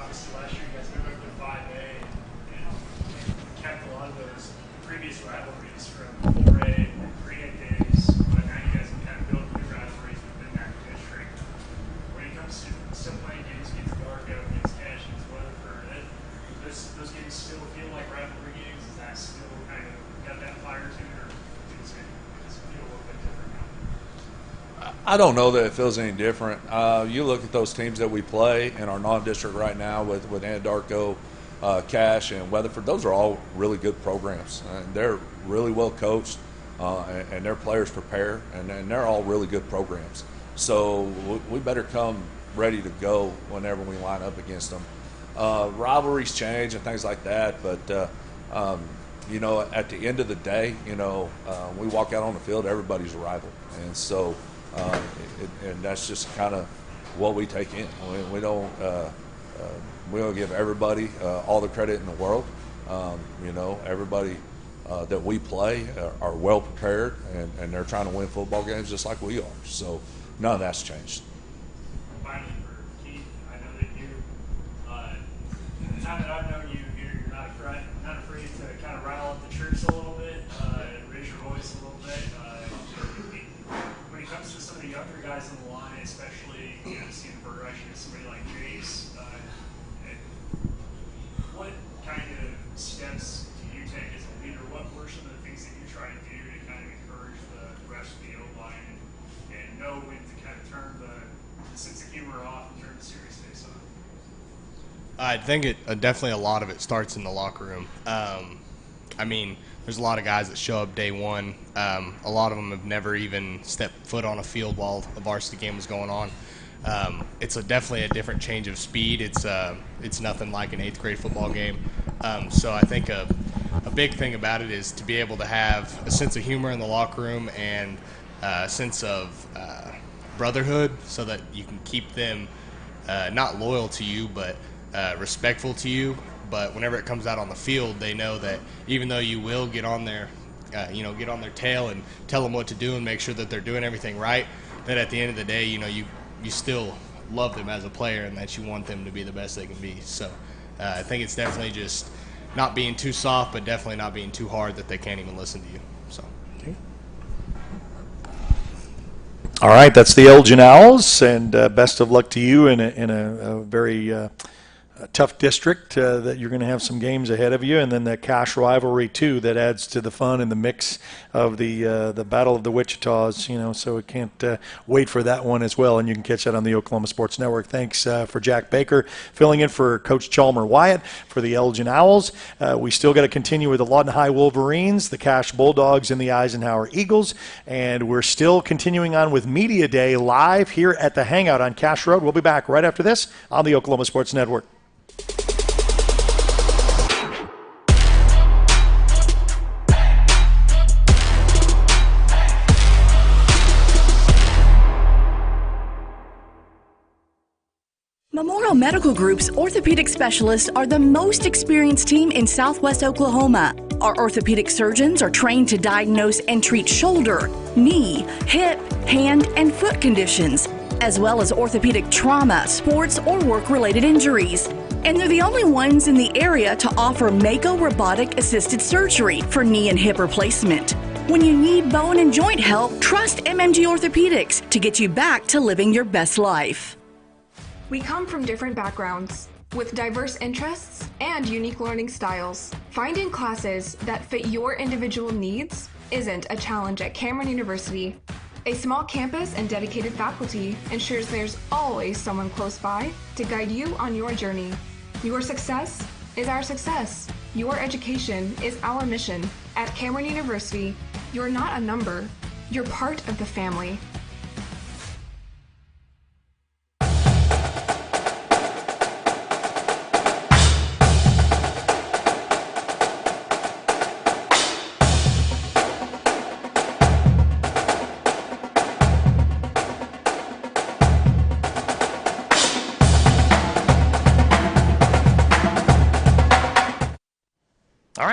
obviously last year you guys moved over to 5A and kept a lot of those previous rivalries from 4A and 3A days, but now you guys have kind of built new rivalries within that district. When it comes to still playing games against Darko, against Cash, against Weatherford, those games still feel like rivalry games? Is that still kind of got that fire to it, or does it feel a little bit different now? I don't know that it feels any different. You look at those teams that we play in our non-district right now with Anadarko, Cash, and Weatherford. Those are all really good programs. They're really well coached, and their players prepare, and they're all really good programs. So we better come ready to go whenever we line up against them. Rivalries change and things like that, but you know, at the end of the day, you know, we walk out on the field, everybody's a rival, and so and that's just kind of what we take in. We don't give everybody all the credit in the world. You know, everybody that we play are well prepared, and they're trying to win football games just like we are. So none of that's changed. Finally, for Keith, I know that you, the time that I've known you, you're not afraid to kind of rattle up the troops a little bit, raise your voice a little bit. When it comes to some of the younger guys on the line, especially, you know, seeing the progression of somebody like Jace, what kind of steps do you take as a leader? What were some of the things that you try to do to kind of encourage the rest of the O-line and know when to kind of turn the sense of humor off and turn the serious face on? I think definitely a lot of it starts in the locker room. I mean, there's a lot of guys that show up day one. A lot of them have never even stepped foot on a field while a varsity game was going on. It's definitely a different change of speed. It's nothing like an 8th grade football game. So I think a big thing about it is to be able to have a sense of humor in the locker room and a sense of brotherhood, so that you can keep them not loyal to you, but respectful to you. But whenever it comes out on the field, they know that even though you will get on their tail and tell them what to do and make sure that they're doing everything right, that at the end of the day, you know, you still love them as a player and that you want them to be the best they can be. So I think it's definitely just not being too soft, but definitely not being too hard that they can't even listen to you. So. All right, that's the Elgin Owls, and best of luck to you in a very tough district that you're going to have some games ahead of you, and then that Cash rivalry too that adds to the fun and the mix of the Battle of the Wichitas. You know, so we can't wait for that one as well, and you can catch that on the Oklahoma Sports Network. Thanks for Jack Baker filling in for Coach Chalmer Wyatt for the Elgin Owls. We still got to continue with the Lawton High Wolverines, the Cash Bulldogs, and the Eisenhower Eagles, and we're still continuing on with Media Day live here at the Hangout on Cash Road. We'll be back right after this on the Oklahoma Sports Network. Memorial Medical Group's orthopedic specialists are the most experienced team in Southwest Oklahoma. Our orthopedic surgeons are trained to diagnose and treat shoulder, knee, hip, hand, and foot conditions, as well as orthopedic trauma, sports, or work-related injuries. And they're the only ones in the area to offer Mako robotic-assisted surgery for knee and hip replacement. When you need bone and joint help, trust MMG Orthopedics to get you back to living your best life. We come from different backgrounds, with diverse interests and unique learning styles. Finding classes that fit your individual needs isn't a challenge at Cameron University. A small campus and dedicated faculty ensures there's always someone close by to guide you on your journey. Your success is our success. Your education is our mission. At Cameron University, you're not a number, you're part of the family.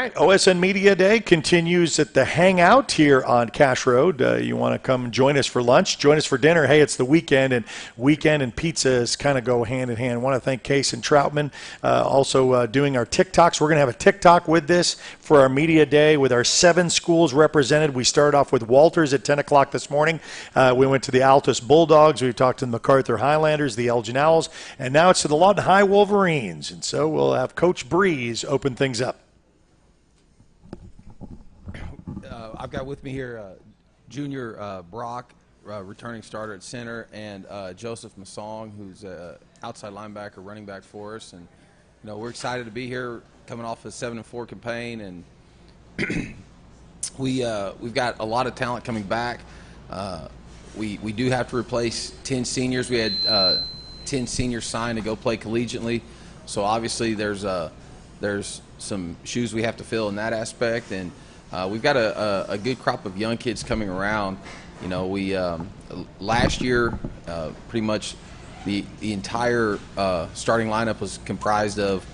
right, OSN Media Day continues at the Hangout here on Cash Road. You want to come join us for lunch, join us for dinner. Hey, it's the weekend and pizzas kind of go hand in hand. I want to thank Case and Troutman also doing our TikToks. We're going to have a TikTok with this for our Media Day with our 7 schools represented. We started off with Walters at 10 o'clock this morning. We went to the Altus Bulldogs. We talked to the MacArthur Highlanders, the Elgin Owls, and now it's to the Lawton High Wolverines. And so we'll have Coach Breeze open things up. I've got with me here Junior Brock, returning starter at center, and Joseph Masong, who's an outside linebacker, running back for us. And we're excited to be here, coming off a 7-4 campaign, and we've got a lot of talent coming back. We do have to replace 10 seniors. We had 10 seniors signed to go play collegiately, so obviously there's some shoes we have to fill in that aspect, and we've got a good crop of young kids coming around. We last year pretty much the entire starting lineup was comprised of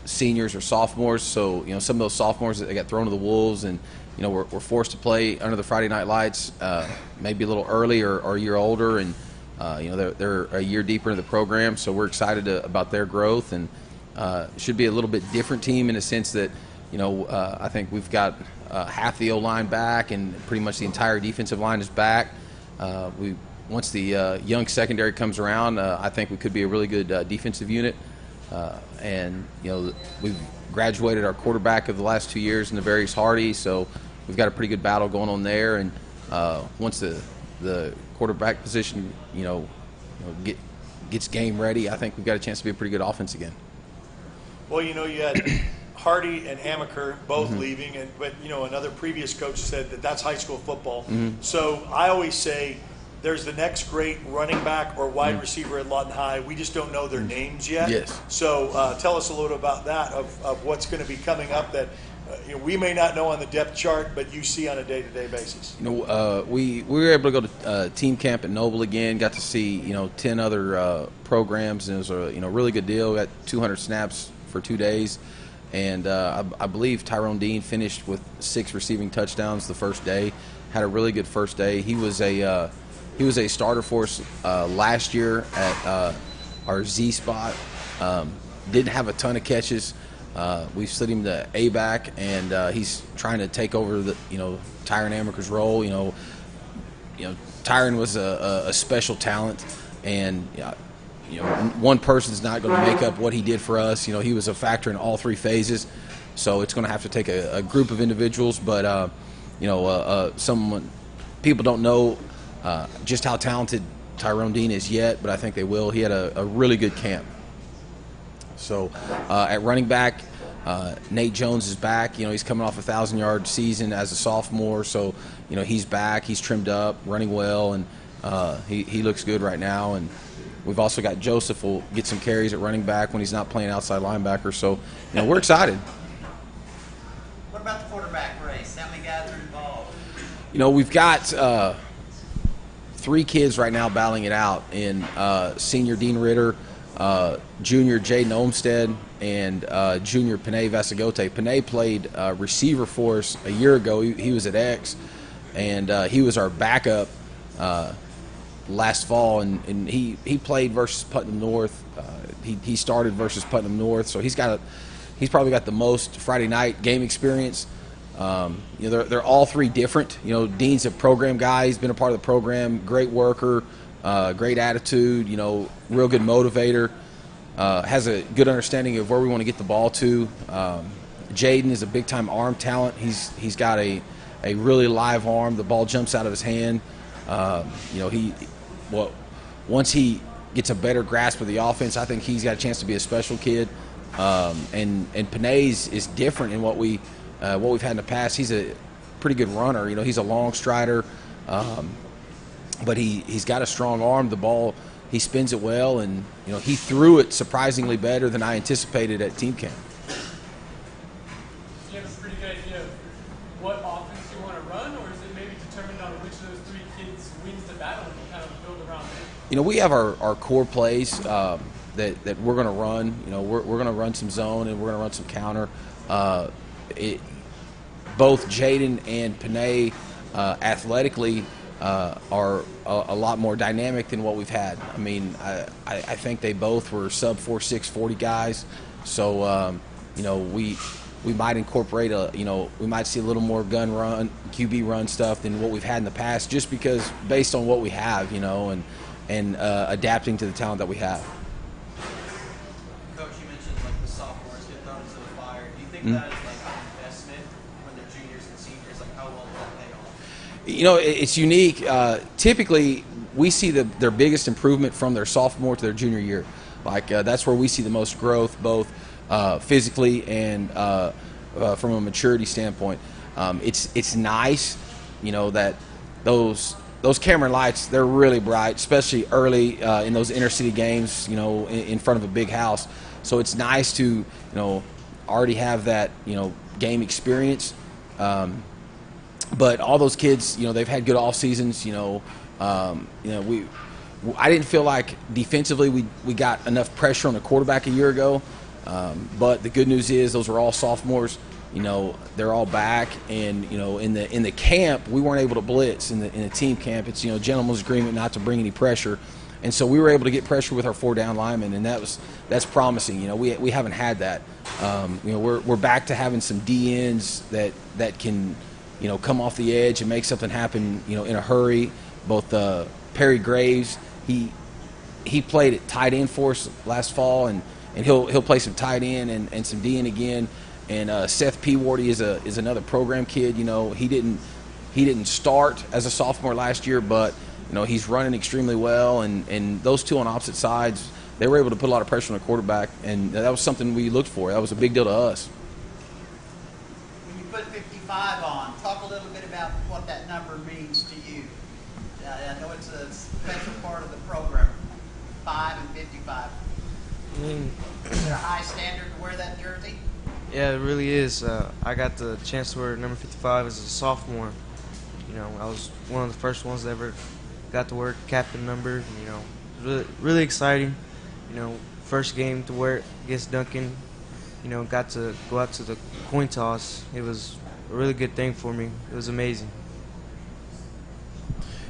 seniors or sophomores. So some of those sophomores that got thrown to the wolves, and we're forced to play under the Friday night lights, maybe a little early or a year older, and they're a year deeper into the program. So we're excited about their growth, and should be a little bit different team in the sense that. I think we've got half the O-line back, and pretty much the entire defensive line is back. Once the young secondary comes around, I think we could be a really good defensive unit. And we've graduated our quarterback of the last 2 years in the Various Hardy, so we've got a pretty good battle going on there. And once the quarterback position, gets game ready, I think we've got a chance to be a pretty good offense again. Well, you had Hardy and Amaker both leaving, but another previous coach said that that's high school football. So I always say there's the next great running back or wide receiver at Lawton High. We just don't know their names yet. Yes. So tell us a little about that, of what's going to be coming up that we may not know on the depth chart, but you see on a day-to-day basis. We were able to go to team camp at Noble again. Got to see 10 other programs, and it was a really good deal. Got 200 snaps for 2 days. And I believe Tyrone Dean finished with 6 receiving touchdowns the first day. Had a really good first day. He was a starter for us last year at our Z spot. Didn't have a ton of catches. We slid him to A back, and he's trying to take over the Tyron Amaker's role. Tyron was a special talent, and one person's not going to make up what he did for us. He was a factor in all 3 phases, so it's going to have to take a group of individuals. But people don't know just how talented Tyrone Dean is yet, but I think they will. He had a really good camp. So at running back, Nate Jones is back. He's coming off a 1,000-yard season as a sophomore, so he's back. He's trimmed up, running well, and he looks good right now. And we've also got Joseph will get some carries at running back when he's not playing outside linebacker. So, we're excited. What about the quarterback race? How many guys are involved? We've got 3 kids right now battling it out in senior Dean Ritter, junior Jaden Olmstead, and junior Panay Vasagote. Panay played receiver for us a year ago. He was at X, and he was our backup last fall, and he played versus Putnam North. He started versus Putnam North, so he's probably got the most Friday night game experience. They're all 3 different. Dean's a program guy. He's been a part of the program. Great worker, great attitude. Real good motivator. Has a good understanding of where we want to get the ball to. Jaden is a big-time arm talent. He's got a really live arm. The ball jumps out of his hand. Once he gets a better grasp of the offense, I think he's got a chance to be a special kid. And Panay's is different in what we've had in the past. He's a pretty good runner. He's a long strider, but he's got a strong arm. The ball, he spins it well, and he threw it surprisingly better than I anticipated at team camp. Do you have a pretty good idea of what offense you want to run, or is it maybe determined on which of those 3 kids wins the battle and you kind of build around it? We have our core plays that we're going to run. We're going to run some zone, and we're going to run some counter. both Jaden and Panay athletically are a lot more dynamic than what we've had. I mean, I think they both were sub 4.6 40 guys. So, you know, we might incorporate we might see a little more gun run, QB run stuff than what we've had in the past, just because based on what we have, you know, and adapting to the talent that we have. Coach, you mentioned like the sophomores get thrown into the fire. Do you think that is like an investment when they're juniors and seniors? Like how well does that pay off? You know, it's unique. Typically, we see their biggest improvement from their sophomore to their junior year. Like that's where we see the most growth, both physically and from a maturity standpoint. It's nice, you know, that those Cameron lights, they're really bright, especially early in those inner city games, you know, in front of a big house. So it's nice to, you know, already have that, you know, game experience. But all those kids, you know, they've had good off seasons. You know, I didn't feel like defensively we got enough pressure on the quarterback a year ago. But the good news is those are all sophomores. You know, they're all back, and you know, in the camp we weren't able to blitz in the team camp. It's, you know, gentleman's agreement not to bring any pressure, and so we were able to get pressure with our 4 down linemen, and that's promising. You know, we haven't had that. You know, we're back to having some DNs that can, you know, come off the edge and make something happen, you know, in a hurry. Both Perry Graves, he played at tight end for us last fall, and he'll play some tight end and some DN again. And Seth Peawardy is another program kid. You know, he didn't start as a sophomore last year, but you know, he's running extremely well. And those two on opposite sides, they were able to put a lot of pressure on the quarterback, and that was something we looked for. That was a big deal to us. When you put 55 on, talk a little bit about what that number means to you. I know it's a special part of the program, 5 and 55. Is there a high standard to wear that jersey? Yeah, it really is. I got the chance to wear number 55 as a sophomore. You know, I was one of the first ones that ever got to wear captain number. You know, it was really, really exciting. You know, first game to wear it against Duncan. You know, got to go out to the coin toss. It was a really good thing for me. It was amazing.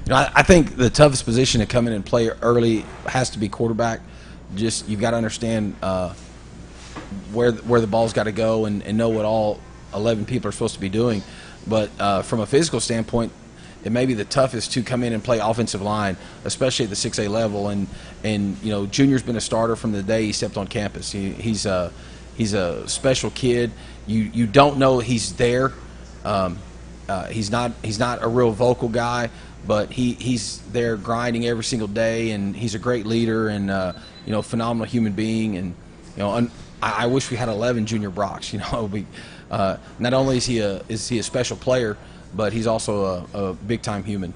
You know, I think the toughest position to come in and play early has to be quarterback. Just, you've got to understand where the ball's got to go and know what all 11 people are supposed to be doing. But from a physical standpoint, it may be the toughest to come in and play offensive line, especially at the 6A level. And you know, Junior's been a starter from the day he stepped on campus. He's a special kid. You don't know he's there. He's not a real vocal guy, but he's there grinding every single day, and he's a great leader and you know, phenomenal human being. And you know, I wish we had 11 Junior Brocks. You know, not only is he a special player, but he's also a big time human.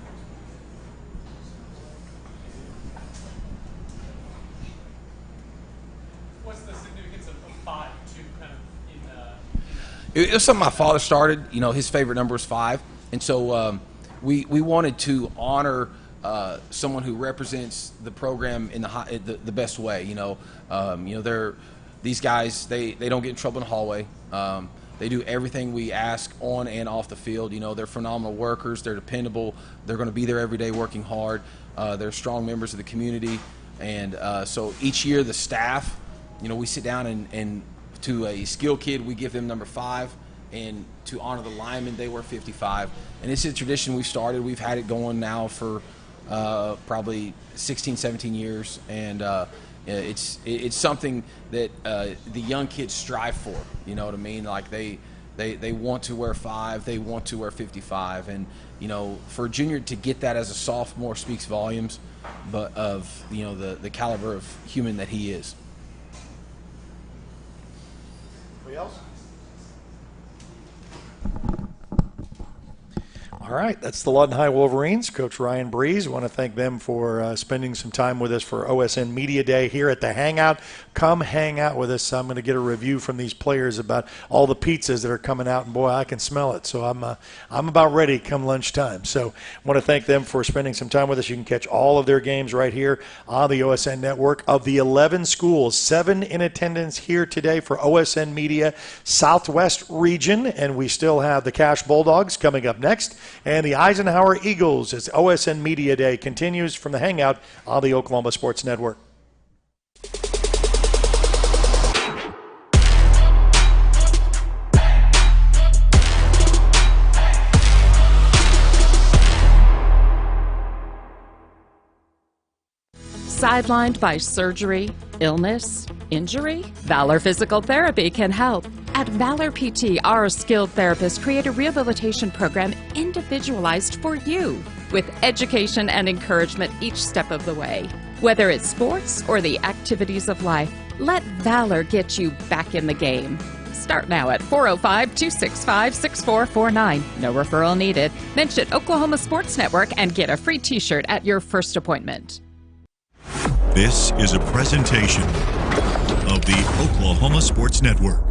What's the significance of 5 too, kind of It was something my father started. You know, his favorite number was 5, and so we wanted to honor someone who represents the program in the best way. You know, these guys, they don't get in trouble in the hallway. They do everything we ask on and off the field. You know, they're phenomenal workers. They're dependable. They're going to be there every day working hard. They're strong members of the community. And so each year the staff, you know, we sit down and to a skill kid, we give them number 5. And to honor the linemen, they wear 55. And it's a tradition we've started. We've had it going now for probably 16, 17 years. And it's something that the young kids strive for. You know what I mean? Like they want to wear 5, they want to wear 55, and you know, for a junior to get that as a sophomore speaks volumes, but of, you know, the caliber of human that he is. Anybody else? All right, that's the Lawton High Wolverines. Coach Ryan Breeze. Want to thank them for spending some time with us for OSN Media Day here at the Hangout. Come hang out with us. I'm going to get a review from these players about all the pizzas that are coming out, and boy, I can smell it. So I'm about ready come lunchtime. So I want to thank them for spending some time with us. You can catch all of their games right here on the OSN network. Of the 11 schools, 7 in attendance here today for OSN Media Southwest region, and we still have the Cash Bulldogs coming up next, and the Eisenhower Eagles as OSN Media Day continues from the Hangout on the Oklahoma Sports Network. Sidelined by surgery, illness, injury? Valor Physical Therapy can help. At Valor PT, our skilled therapists create a rehabilitation program individualized for you, with education and encouragement each step of the way. Whether it's sports or the activities of life, let Valor get you back in the game. Start now at 405-265-6449. No referral needed. Mention Oklahoma Sports Network and get a free t-shirt at your first appointment. This is a presentation of the Oklahoma Sports Network.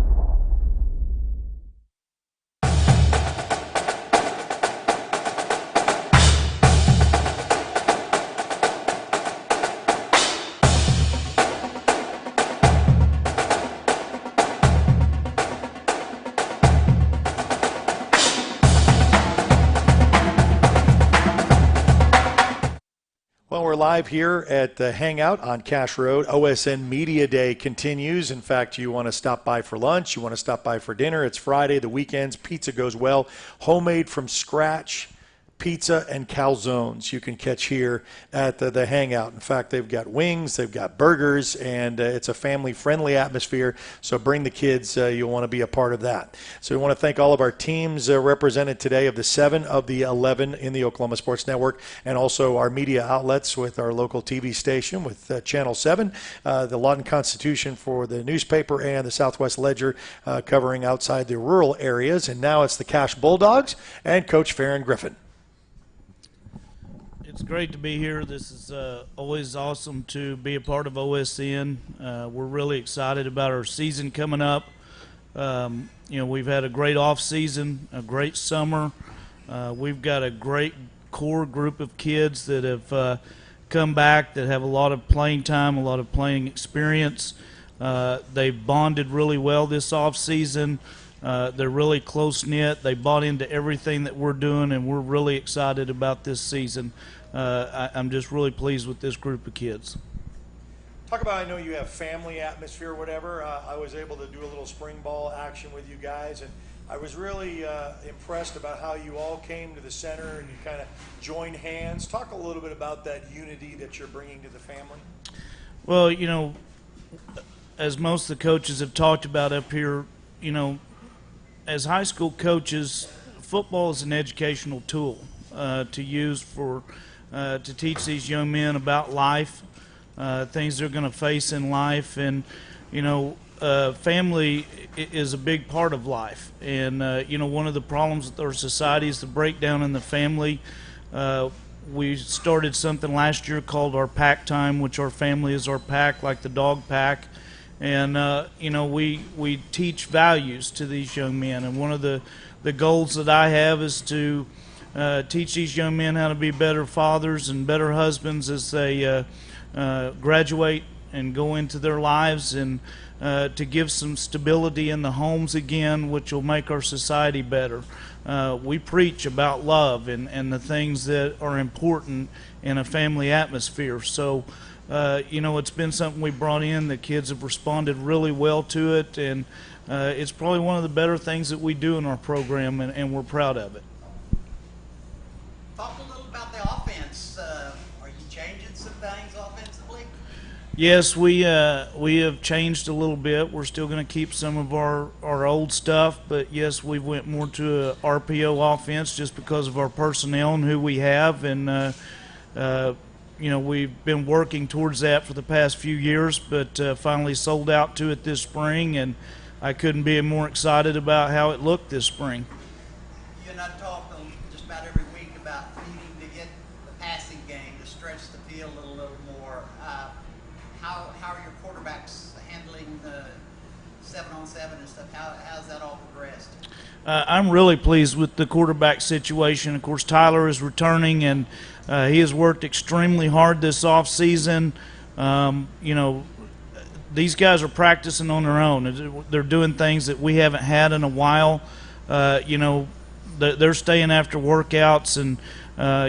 Well, we're live here at the Hangout on Cash Road. OSN Media Day continues. In fact, you want to stop by for lunch, you want to stop by for dinner. It's Friday, the weekends, pizza goes well. Homemade from scratch pizza and calzones you can catch here at the Hangout. In fact, they've got wings, they've got burgers, and it's a family-friendly atmosphere, so bring the kids. You'll want to be a part of that. So we want to thank all of our teams represented today of the 7 of the 11 in the Oklahoma Sports Network, and also our media outlets with our local TV station with Channel 7, the Lawton Constitution for the newspaper, and the Southwest Ledger covering outside the rural areas. And now it's the Cash Bulldogs and Coach Farron Griffin. It's great to be here. This is always awesome to be a part of OSN. We're really excited about our season coming up. We've had a great off season, a great summer. We've got a great core group of kids that have come back that have a lot of playing time, a lot of playing experience. They've bonded really well this off season. They're really close-knit. They bought into everything that we're doing, and we're really excited about this season. I'm just really pleased with this group of kids. Talk about, I know you have family atmosphere or whatever. I was able to do a little spring ball action with you guys, and I was really impressed about how you all came to the center and you kind of joined hands. Talk a little bit about that unity that you're bringing to the family. Well, as most of the coaches have talked about up here, as high school coaches, football is an educational tool to use to teach these young men about life, things they're going to face in life, and family is a big part of life. And one of the problems with our society is the breakdown in the family. We started something last year called our pack time, which our family is our pack, like the dog pack. And we teach values to these young men, and one of the goals that I have is to teach these young men how to be better fathers and better husbands as they graduate and go into their lives, and to give some stability in the homes again, which will make our society better. We preach about love and the things that are important in a family atmosphere. So it's been something we brought in. The kids have responded really well to it, and it's probably one of the better things that we do in our program, and we're proud of it. Talk a little about the offense. Are you changing some things offensively? Yes, we have changed a little bit. We're still going to keep some of our old stuff, but yes, we went more to a RPO offense just because of our personnel and who we have, and we've been working towards that for the past few years, but finally sold out to it this spring, and I couldn't be more excited about how it looked this spring. I talk just about every week about needing to get the passing game to stretch the field a little more. How are your quarterbacks handling the 7-on-7 and stuff? How's that all progressed? I'm really pleased with the quarterback situation. Of course, Tyler is returning, and he has worked extremely hard this offseason. You know, these guys are practicing on their own. They're doing things that we haven't had in a while. You know, they're staying after workouts, and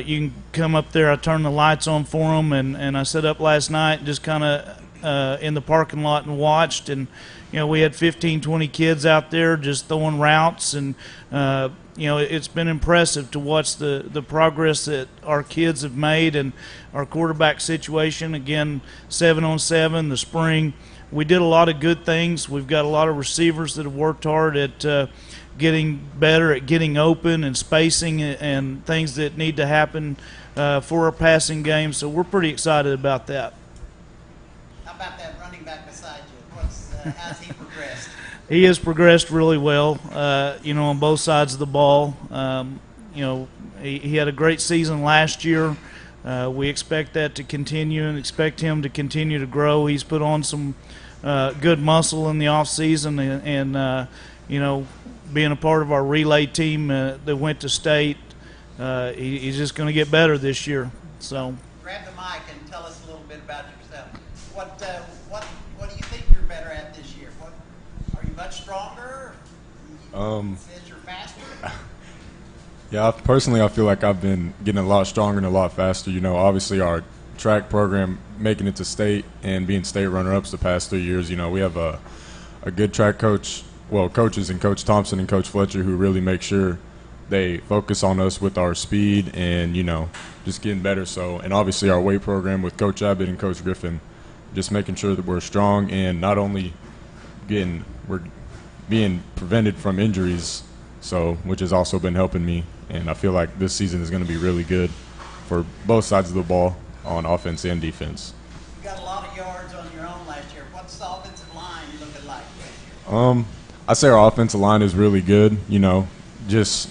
you can come up there. I turned the lights on for them, and I set up last night and just kind of in the parking lot and watched. And, you know, we had 15, 20 kids out there just throwing routes, and, you know, it's been impressive to watch the progress that our kids have made and our quarterback situation. Again, 7-on-7, the spring. We did a lot of good things. We've got a lot of receivers that have worked hard at getting better at getting open and spacing and things that need to happen for our passing game. So we're pretty excited about that. How about that running back beside you? How's he progressed? He has progressed really well, you know, on both sides of the ball. You know, he had a great season last year. We expect that to continue and expect him to continue to grow. He's put on some good muscle in the offseason and you know, being a part of our relay team that went to state, he's just going to get better this year. So grab the mic and tell us a little bit about yourself. What do you think you're better at this year? Are you much stronger? Says you're faster? Yeah, personally, I feel like I've been getting a lot stronger and a lot faster. You know, obviously our track program, making it to state and being state runner-ups the past 3 years, you know, we have a good track coach, well, coaches and Coach Thompson and Coach Fletcher who really make sure they focus on us with our speed and, you know, just getting better. So, and obviously our weight program with Coach Abbott and Coach Griffin, just making sure that we're strong and not only we're being prevented from injuries, so which has also been helping me. And I feel like this season is going to be really good for both sides of the ball on offense and defense. You got a lot of yards on your own last year. What's the offensive line looking like this year? I say our offensive line is really good. You know, just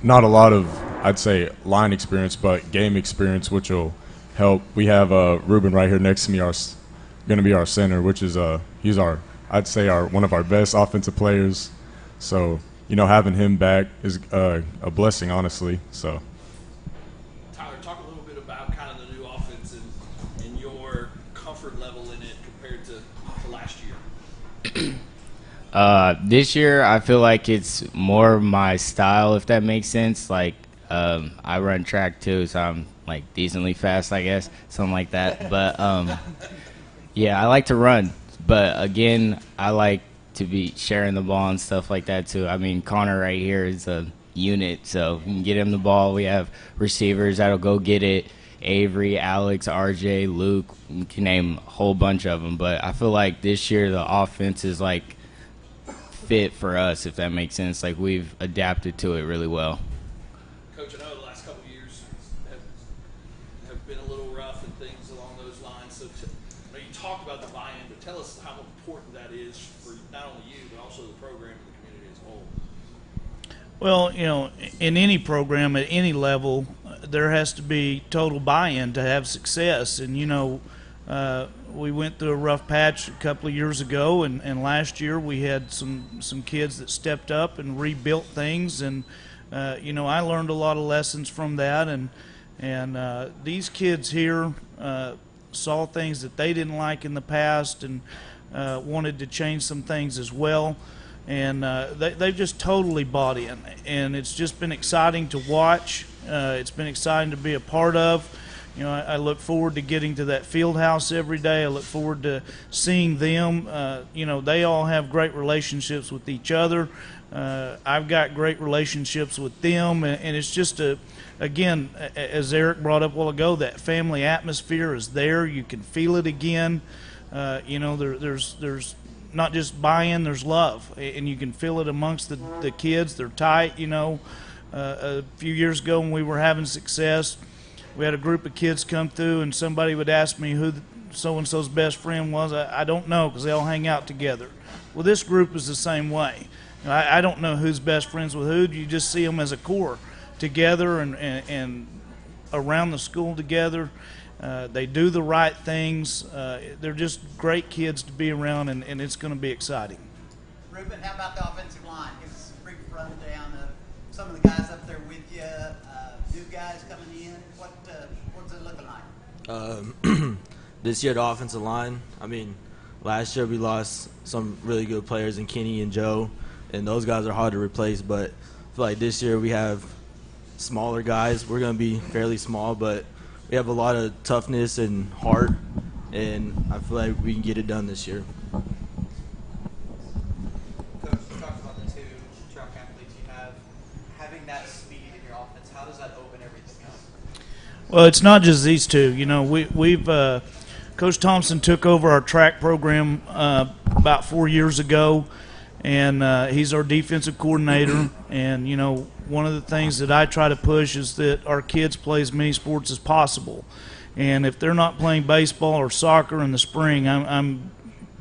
not a lot of, I'd say, line experience, but game experience, which will help. We have Ruben right here next to me, going to be our center, which is he's I'd say one of our best offensive players. So, you know, having him back is a blessing, honestly. So. Tyler, talk a little bit about kind of the new offense and your comfort level in it compared to last year. This year, I feel like it's more my style, if that makes sense. Like, I run track too, so I'm like decently fast, I guess, something like that. But yeah, I like to run. But again, I like to be sharing the ball and stuff like that too. I mean, Connor right here is a unit, so you can get him the ball. We have receivers that'll go get it. Avery, Alex, RJ, Luke, you can name a whole bunch of them. But I feel like this year the offense is like fit for us, if that makes sense. Like, we've adapted to it really well. Coach, I know the last couple of years have been a little rough and things along those lines. So you talk about the buy-in, but tell us how important that is for not only you, but also the program and the community as a whole. Well, you know, in any program at any level, there has to be total buy-in to have success. And, you know, we went through a rough patch a couple of years ago, and last year we had some kids that stepped up and rebuilt things. And, you know, I learned a lot of lessons from that. And these kids here saw things that they didn't like in the past and wanted to change some things as well. And they've just totally bought in. And it's just been exciting to watch. It's been exciting to be a part of. You know, I look forward to getting to that field house every day. I look forward to seeing them. You know, they all have great relationships with each other. I've got great relationships with them. And it's just, again, as Eric brought up a while ago, that family atmosphere is there. You can feel it again. You know, there's not just buy-in, there's love. And you can feel it amongst the kids. They're tight, you know. A few years ago when we were having success, we had a group of kids come through, and somebody would ask me who so-and-so's best friend was. I don't know, because they all hang out together. Well, this group is the same way. I don't know who's best friends with who. You just see them as a core together and around the school together. They do the right things. They're just great kids to be around, and it's going to be exciting. Ruben, how about the offensive line? Give us a brief rundown of some of the guys up there with you, new guys coming in. What's it looking like? This year, the offensive line, I mean, last year we lost some really good players in Kenny and Joe, and those guys are hard to replace, but I feel like this year we have smaller guys. We're going to be fairly small, but we have a lot of toughness and heart, and I feel like we can get it done this year. Coach, you talked about the two track athletes you have. Having that speed in your offense, how does that open everything up? Well, it's not just these two. You know, we've Coach Thompson took over our track program about 4 years ago, and he's our defensive coordinator. And, you know, one of the things that I try to push is that our kids play as many sports as possible. And if they're not playing baseball or soccer in the spring, I'm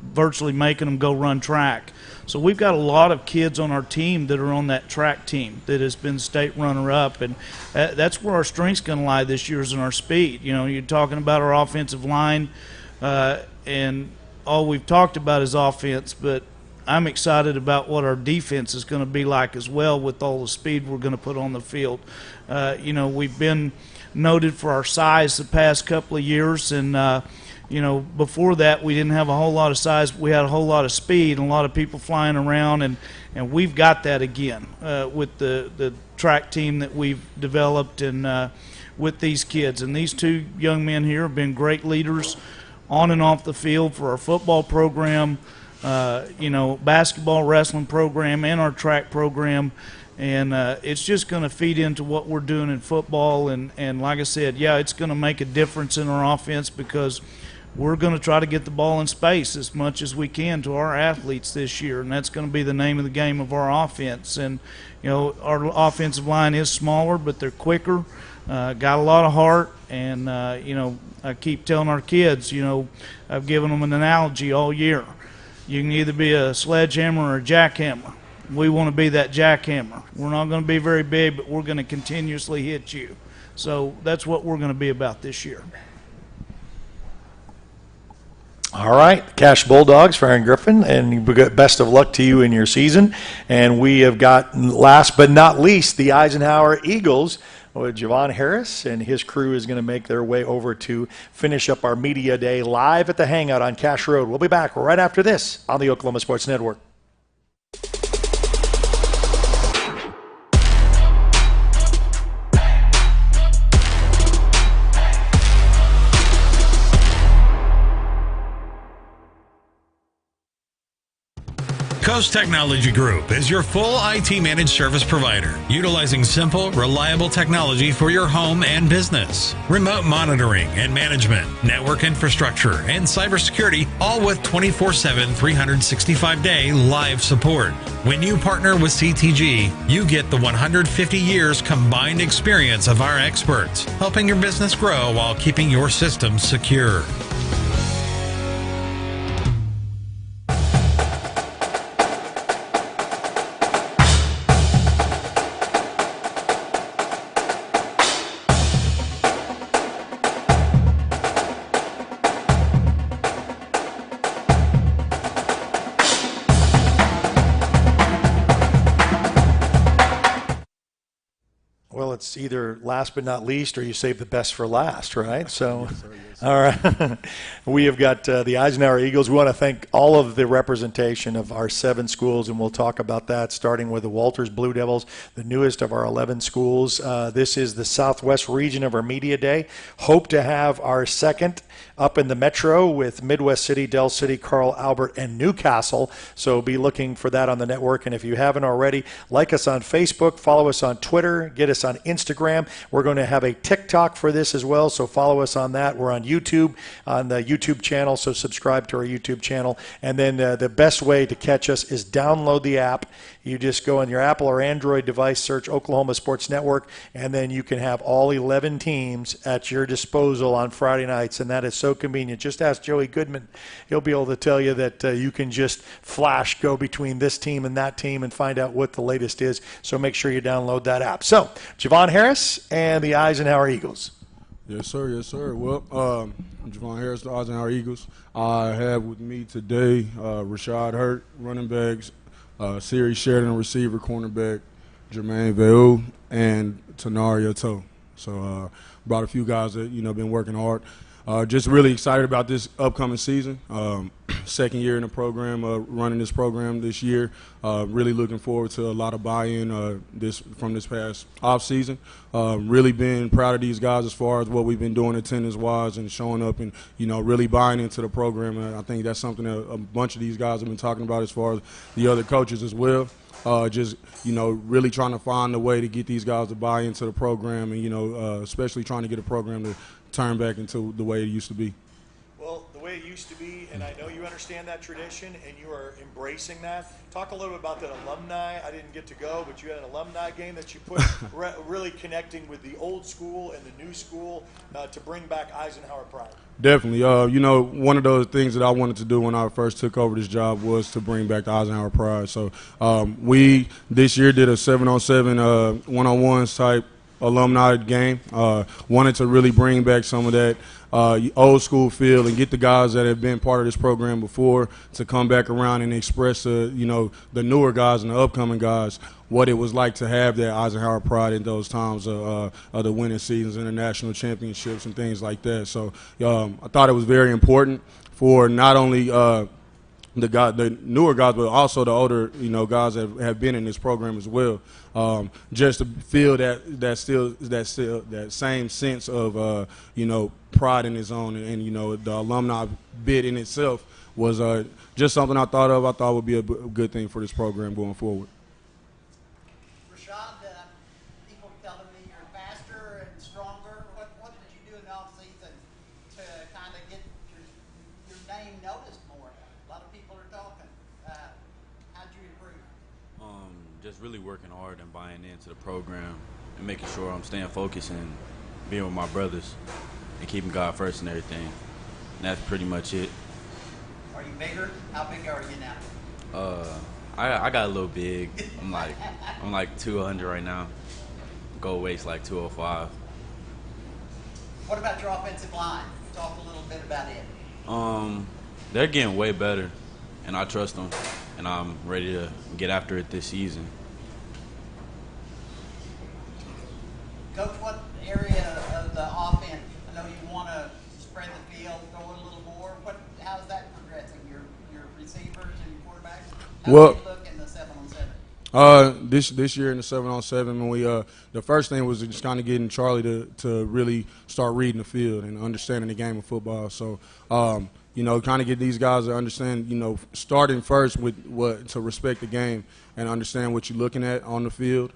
virtually making them go run track. So we've got a lot of kids on our team that are on that track team that has been state runner-up, and that's where our strength's going to lie this year is in our speed. You know, you're talking about our offensive line, and all we've talked about is offense, but I'm excited about what our defense is going to be like as well with all the speed we're going to put on the field. You know, we've been noted for our size the past couple of years, and you know, before that we didn't have a whole lot of size. We had a whole lot of speed and a lot of people flying around, and we've got that again with the track team that we've developed and with these kids. And these two young men here have been great leaders on and off the field for our football program, you know, basketball, wrestling program, and our track program. And it's just going to feed into what we're doing in football. And like I said, yeah, it's going to make a difference in our offense because we're going to try to get the ball in space as much as we can to our athletes this year, and that's going to be the name of the game of our offense. And, you know, our offensive line is smaller, but they're quicker, got a lot of heart, and, you know, I keep telling our kids, you know, I've given them an analogy all year. You can either be a sledgehammer or a jackhammer. We want to be that jackhammer. We're not going to be very big, but we're going to continuously hit you. So that's what we're going to be about this year. All right, Cash Bulldogs for Aaron Griffin, and best of luck to you in your season. And we have got, last but not least, the Eisenhower Eagles with Javon Harris, and his crew is going to make their way over to finish up our media day live at the Hangout on Cash Road. We'll be back right after this on the Oklahoma Sports Network. Coast Technology Group is your full IT managed service provider, utilizing simple, reliable technology for your home and business. Remote monitoring and management, network infrastructure, and cybersecurity, all with 24/7, 365-day live support. When you partner with CTG, you get the 150 years combined experience of our experts, helping your business grow while keeping your systems secure. Well, it's either last but not least, or you save the best for last, right? So, all right. We have got the Eisenhower Eagles. We want to thank all of the representation of our 7 schools, and we'll talk about that, starting with the Walters Blue Devils, the newest of our 11 schools. This is the Southwest region of our Media Day. Hope to have our second up in the metro with Midwest City, Del City, Carl Albert, and Newcastle. So be looking for that on the network. And if you haven't already, like us on Facebook, follow us on Twitter, get us us on Instagram. We're going to have a TikTok for this as well, so follow us on that. We're on YouTube, on the YouTube channel, so subscribe to our YouTube channel. And then the best way to catch us is download the app. You just go on your Apple or Android device, search Oklahoma Sports Network, and then you can have all 11 teams at your disposal on Friday nights, and that is so convenient. Just ask Joey Goodman. He'll be able to tell you that you can just flash go between this team and that team and find out what the latest is. So make sure you download that app. So, Javon Harris and the Eisenhower Eagles. Yes, sir. Yes, sir. Well, I'm Javon Harris, the Eisenhower Eagles. I have with me today Rashad Hurt, running backs, Siri Sheridan, receiver, cornerback, Jermaine Veu, and Tanaria Toe. So brought a few guys that, been working hard. Just really excited about this upcoming season. Second year in the program, running this program this year. Really looking forward to a lot of buy-in from this past off season. Really been proud of these guys as far as what we've been doing attendance-wise and showing up and, really buying into the program. And I think that's something that a bunch of these guys have been talking about as far as the other coaches as well. Really trying to find a way to get these guys to buy into the program and, especially trying to get a program to turn back into the way it used to be. Well, the way it used to be, and I know you understand that tradition and you are embracing that. Talk a little bit about that alumni. I didn't get to go, but you had an alumni game that you put really connecting with the old school and the new school to bring back Eisenhower pride. Definitely. One of those things that I wanted to do when I first took over this job was to bring back the Eisenhower pride. So we this year did a 7-on-7 one-on-ones type alumni game. Wanted to really bring back some of that old school feel and get the guys that have been part of this program before to come back around and express the newer guys and the upcoming guys what it was like to have that Eisenhower pride in those times of the winning seasons, international championships, and things like that. So I thought it was very important for not only the newer guys, but also the older, guys that have been in this program as well. Just to feel that same sense of, pride in his own, and the alumni bit in itself was just something I thought of. I thought would be a good thing for this program going forward. Rashad, people are telling me you're faster and stronger. What did you do in the offseason to kind of get your name noticed more? A lot of people are talking. How'd you improve? Just really working hard and buying into the program and making sure I'm staying focused and being with my brothers and keeping God first and everything. And that's pretty much it. Are you bigger? How big are you now? I got a little big. I'm like 200 right now. Goal weight's like 205. What about your offensive line? Talk a little bit about it. They're getting way better, and I trust them, and I'm ready to get after it this season. Coach, what area of the offense? I know you want to spread the field, throw it a little more. How's that progressing? Your receivers and your quarterbacks? How do you look in the 7-on-7? This year in the 7-on-7, when we the first thing was just kind of getting Charlie to really start reading the field and understanding the game of football. So kind of get these guys to understand, starting first with to respect the game and understand what you're looking at on the field.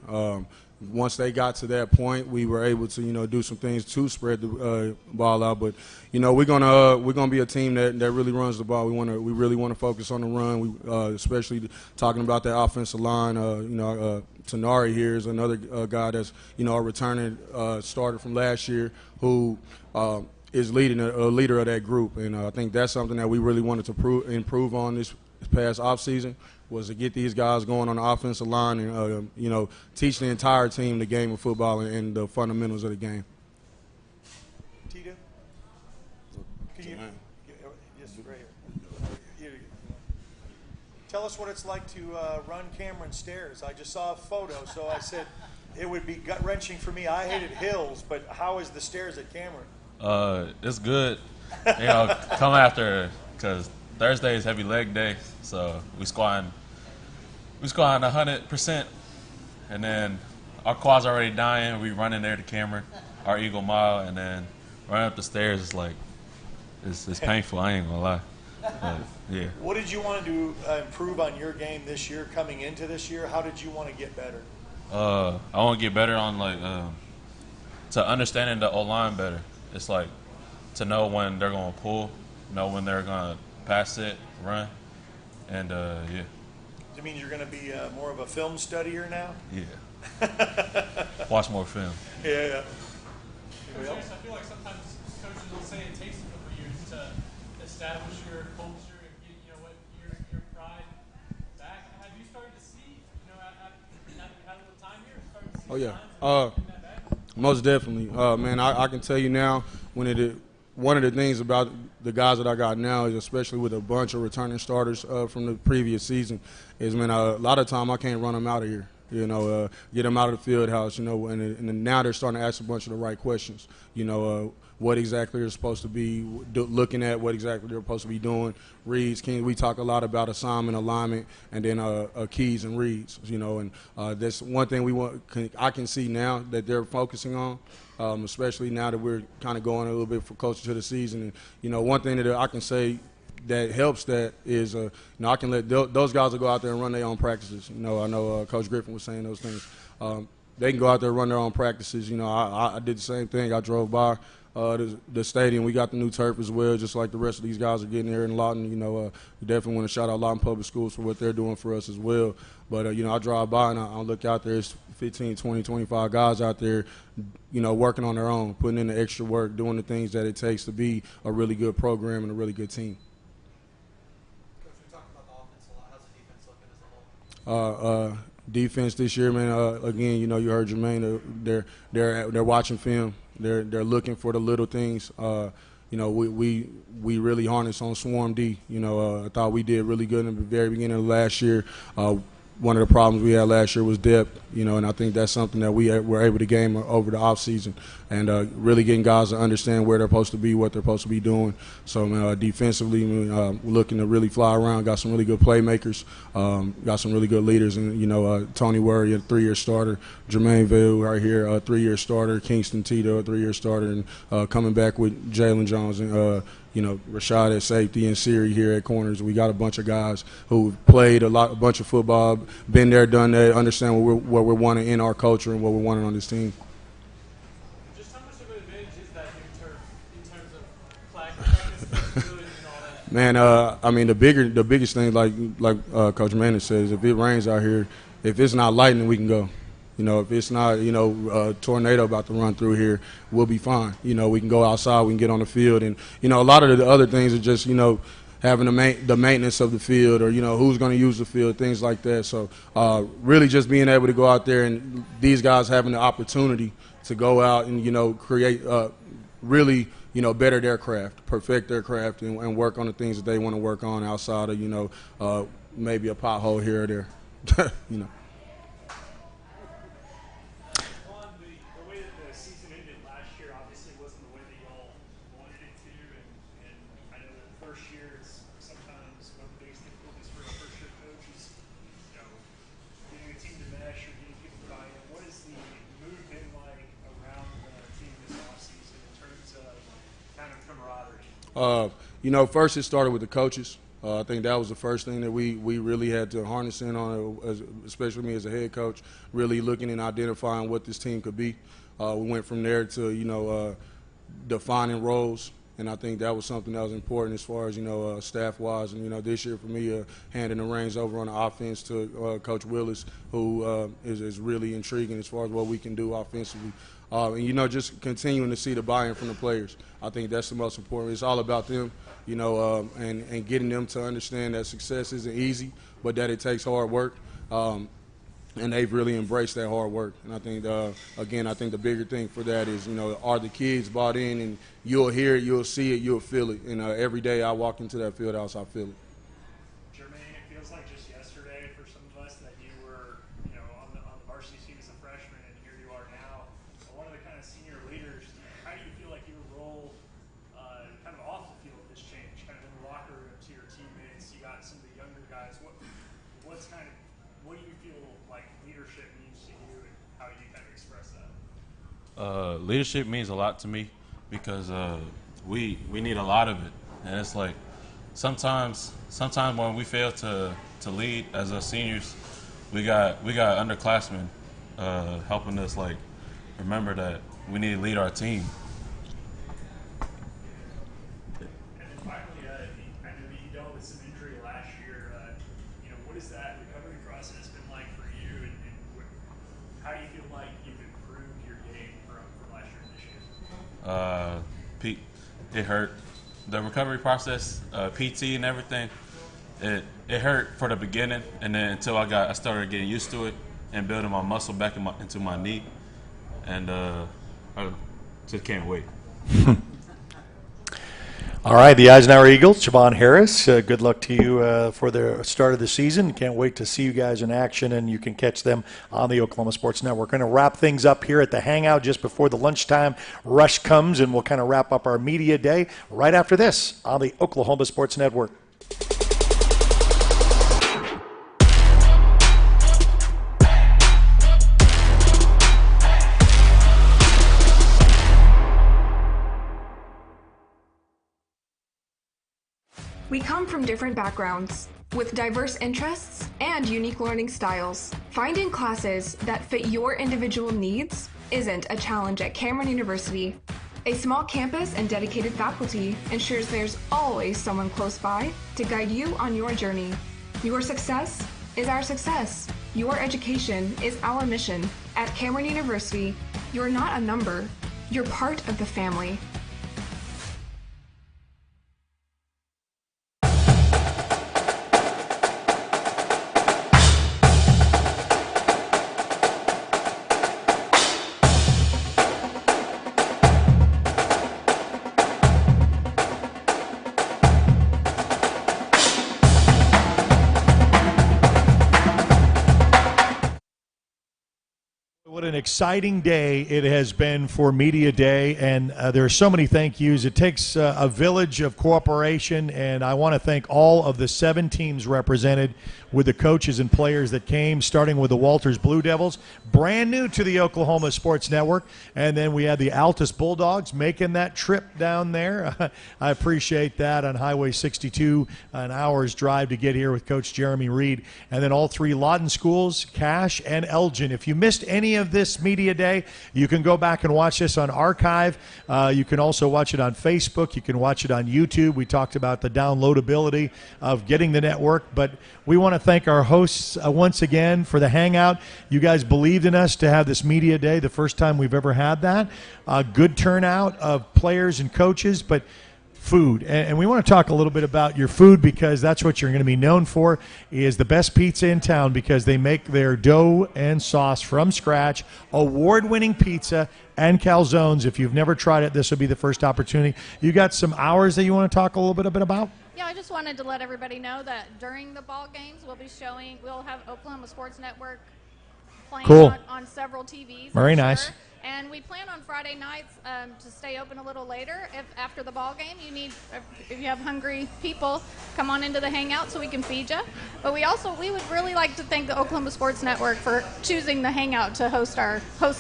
Once they got to that point, we were able to, do some things to spread the ball out. But, we're gonna be a team that really runs the ball. We really want to focus on the run. We especially talking about that offensive line. Tanari here is another guy that's a returning starter from last year who is leading a leader of that group, and I think that's something that we really wanted to improve on this past offseason, was to get these guys going on the offensive line and, teach the entire team the game of football and the fundamentals of the game. Tito? Can you, yes, right here. Tell us what it's like to run Cameron stairs. I just saw a photo, so I said it would be gut-wrenching for me. I hated hills, but how is the stairs at Cameron? It's good. Come after, because Thursday is heavy leg day, so we squatting 100%, and then our quads already dying. We run in there to Cameron, our Eagle Mile, and then running up the stairs is like it's painful. I ain't gonna lie. But, yeah. What did you want to do improve on your game this year, coming into this year? How did you want to get better? I want to get better on to understanding the O-line better. It's like to know when they're going to pull, know when they're going to pass it, run, and yeah. Does it mean you're going to be more of a film studier now? Yeah. Watch more film. Yeah. Coach, I feel like sometimes coaches will say it takes a couple years to establish your culture and get your pride back. Have you started to see after you had a little time here, started to see Oh, yeah. signs of getting that back? Most definitely. Man, I can tell you now, one of the things about the guys that I got now is, especially with a bunch of returning starters from the previous season, is, man, a lot of time I can't run them out of here. Get them out of the field house, and now they're starting to ask a bunch of the right questions. What exactly they're supposed to be looking at, what exactly they're supposed to be doing. Reads, we talk a lot about assignment, alignment, and then keys and reads. And that's one thing I can see now that they're focusing on, especially now that we're kind of going a little bit closer to the season. And one thing that I can say that helps that is, I can let those guys will go out there and run their own practices. I know Coach Griffin was saying those things. They can go out there and run their own practices. I did the same thing. I drove by the stadium. We got the new turf as well, just like the rest of these guys are getting here in Lawton. We definitely want to shout out Lawton Public Schools for what they're doing for us as well. But, I drive by and I look out there. It's 15, 20, 25 guys out there, working on their own, putting in the extra work, doing the things that it takes to be a really good program and a really good team. Defense this year, man. Again, you heard Jermaine. They're watching film. They're looking for the little things. We really harness on Swarm D. I thought we did really good in the very beginning of last year. One of the problems we had last year was depth, and I think that's something that we were able to gain over the offseason, and really getting guys to understand where they're supposed to be, what they're supposed to be doing. So defensively, we're looking to really fly around. Got some really good playmakers, got some really good leaders, and Tony Worry, a 3-year starter, Jermaine Ville right here, a 3-year starter, Kingston Tito, a 3-year starter, and coming back with Jalen Jones and Rashad at safety and Siri here at corners. We got a bunch of guys who've played a bunch of football, been there, done that, understand what we're wanting in our culture and what we're wanting on this team. Just how much of an advantage is that new turf in terms of flag practice and all that? Man, the biggest thing, like Coach Manning says, if it rains out here, if it's not lightning, we can go. If it's not, a tornado about to run through here, we'll be fine. We can go outside, we can get on the field. And, a lot of the other things are just, having the maintenance of the field or, who's going to use the field, things like that. So really just being able to go out there and these guys having the opportunity to go out and, create really, better their craft, perfect their craft and work on the things that they want to work on outside of, maybe a pothole here or there, First it started with the coaches. I think that was the first thing that we really had to harness in on, especially me as a head coach, really looking and identifying what this team could be. We went from there to, defining roles, and I think that was something that was important as far as, staff-wise. And, this year for me, handing the reins over on the offense to Coach Willis, who is really intriguing as far as what we can do offensively. And, just continuing to see the buy-in from the players. I think that's the most important. It's all about them, and getting them to understand that success isn't easy, but that it takes hard work. And they've really embraced that hard work. And I think, again, I think the bigger thing for that is, are the kids bought in? And you'll hear it, you'll see it, you'll feel it. And every day I walk into that field house, I feel it. Jermaine, it feels like just yesterday for some of us that you were, on the varsity team as a freshman, and here you are now. One of the kind of senior leaders, how do you feel like your role kind of off the field has changed, kind of in the locker room to your teammates? You got some of the younger guys. What do you feel like leadership means to you, and how do you kind of express that? Leadership means a lot to me because we need a lot of it, and it's like sometimes when we fail to lead as us seniors, we got underclassmen helping us like remember that we need to lead our team. And then finally, I know that you dealt with some injury last year. What has that recovery process been like for you, and how do you feel like you've improved your game from last year to this year? Pete, it hurt. The recovery process, PT and everything, it hurt for the beginning, and then until I started getting used to it and building my muscle back into my knee, and I just can't wait. All right, the Eisenhower Eagles, Siobhan Harris, good luck to you for the start of the season. Can't wait to see you guys in action, and you can catch them on the Oklahoma Sports Network. We're going to wrap things up here at the Hangout just before the lunchtime rush comes, and we'll kind of wrap up our media day right after this on the Oklahoma Sports Network. We come from different backgrounds with diverse interests and unique learning styles. Finding classes that fit your individual needs isn't a challenge at Cameron University. A small campus and dedicated faculty ensures there's always someone close by to guide you on your journey. Your success is our success. Your education is our mission. At Cameron University, you're not a number, you're part of the family. What an exciting day it has been for Media Day, and there are so many thank yous. It takes a village of cooperation, and I want to thank all of the 7 teams represented with the coaches and players that came, starting with the Walters Blue Devils, brand new to the Oklahoma Sports Network, and then we had the Altus Bulldogs making that trip down there. I appreciate that on Highway 62, an hour's drive to get here with Coach Jeremy Reed, and then all 3 Lawton schools, Cache and Elgin. If you missed any of this Media Day, you can go back and watch this on archive. You can also watch it on Facebook. You can watch it on YouTube. We talked about the downloadability of getting the network, but we want to thank our hosts once again for the Hangout. You guys believed in us to have this Media Day, the first time we've ever had that. A good turnout of players and coaches, but food. And we want to talk a little bit about your food, because that's what you're going to be known for, is the best pizza in town, because they make their dough and sauce from scratch, award-winning pizza and calzones. If you've never tried it, this will be the first opportunity. You got some hours that you want to talk a little bit about? Yeah, I just wanted to let everybody know that during the ball games, we'll have Oklahoma Sports Network playing on several TVs. Very nice. And we plan on Friday nights to stay open a little later. If after the ball game if you have hungry people, come on into the Hangout so we can feed you. But we would really like to thank the Oklahoma Sports Network for choosing the Hangout to host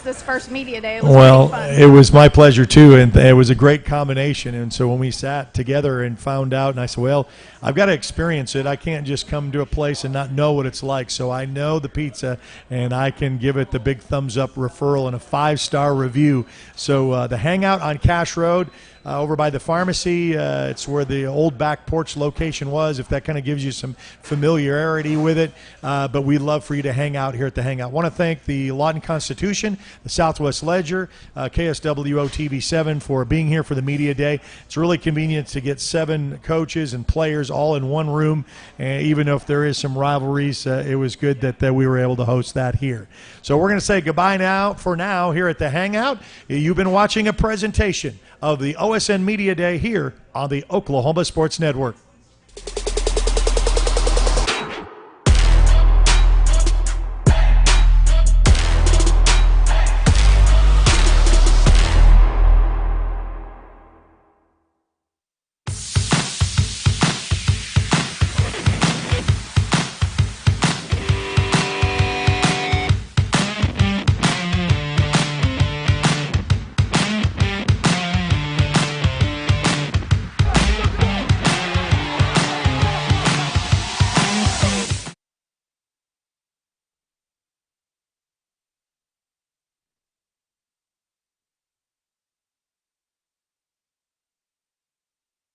this first Media Day. It was really fun. It was my pleasure too, and it was a great combination. And so when we sat together and found out, and I said, well, I've got to experience it. I can't just come to a place and not know what it's like. So I know the pizza, and I can give it the big thumbs up referral and a 5-star review. So the Hangout on Cache Road, over by the pharmacy, it's where the old back porch location was, if that kind of gives you some familiarity with it. But we'd love for you to hang out here at the Hangout. I want to thank the Lawton Constitution, the Southwest Ledger, KSWO TV7 for being here for the Media Day. It's really convenient to get 7 coaches and players all in one room, and even if there is some rivalries, it was good that we were able to host that here. So we're going to say goodbye now for now here at the Hangout. You've been watching a presentation of the OSN Media Day here on the Oklahoma Sports Network.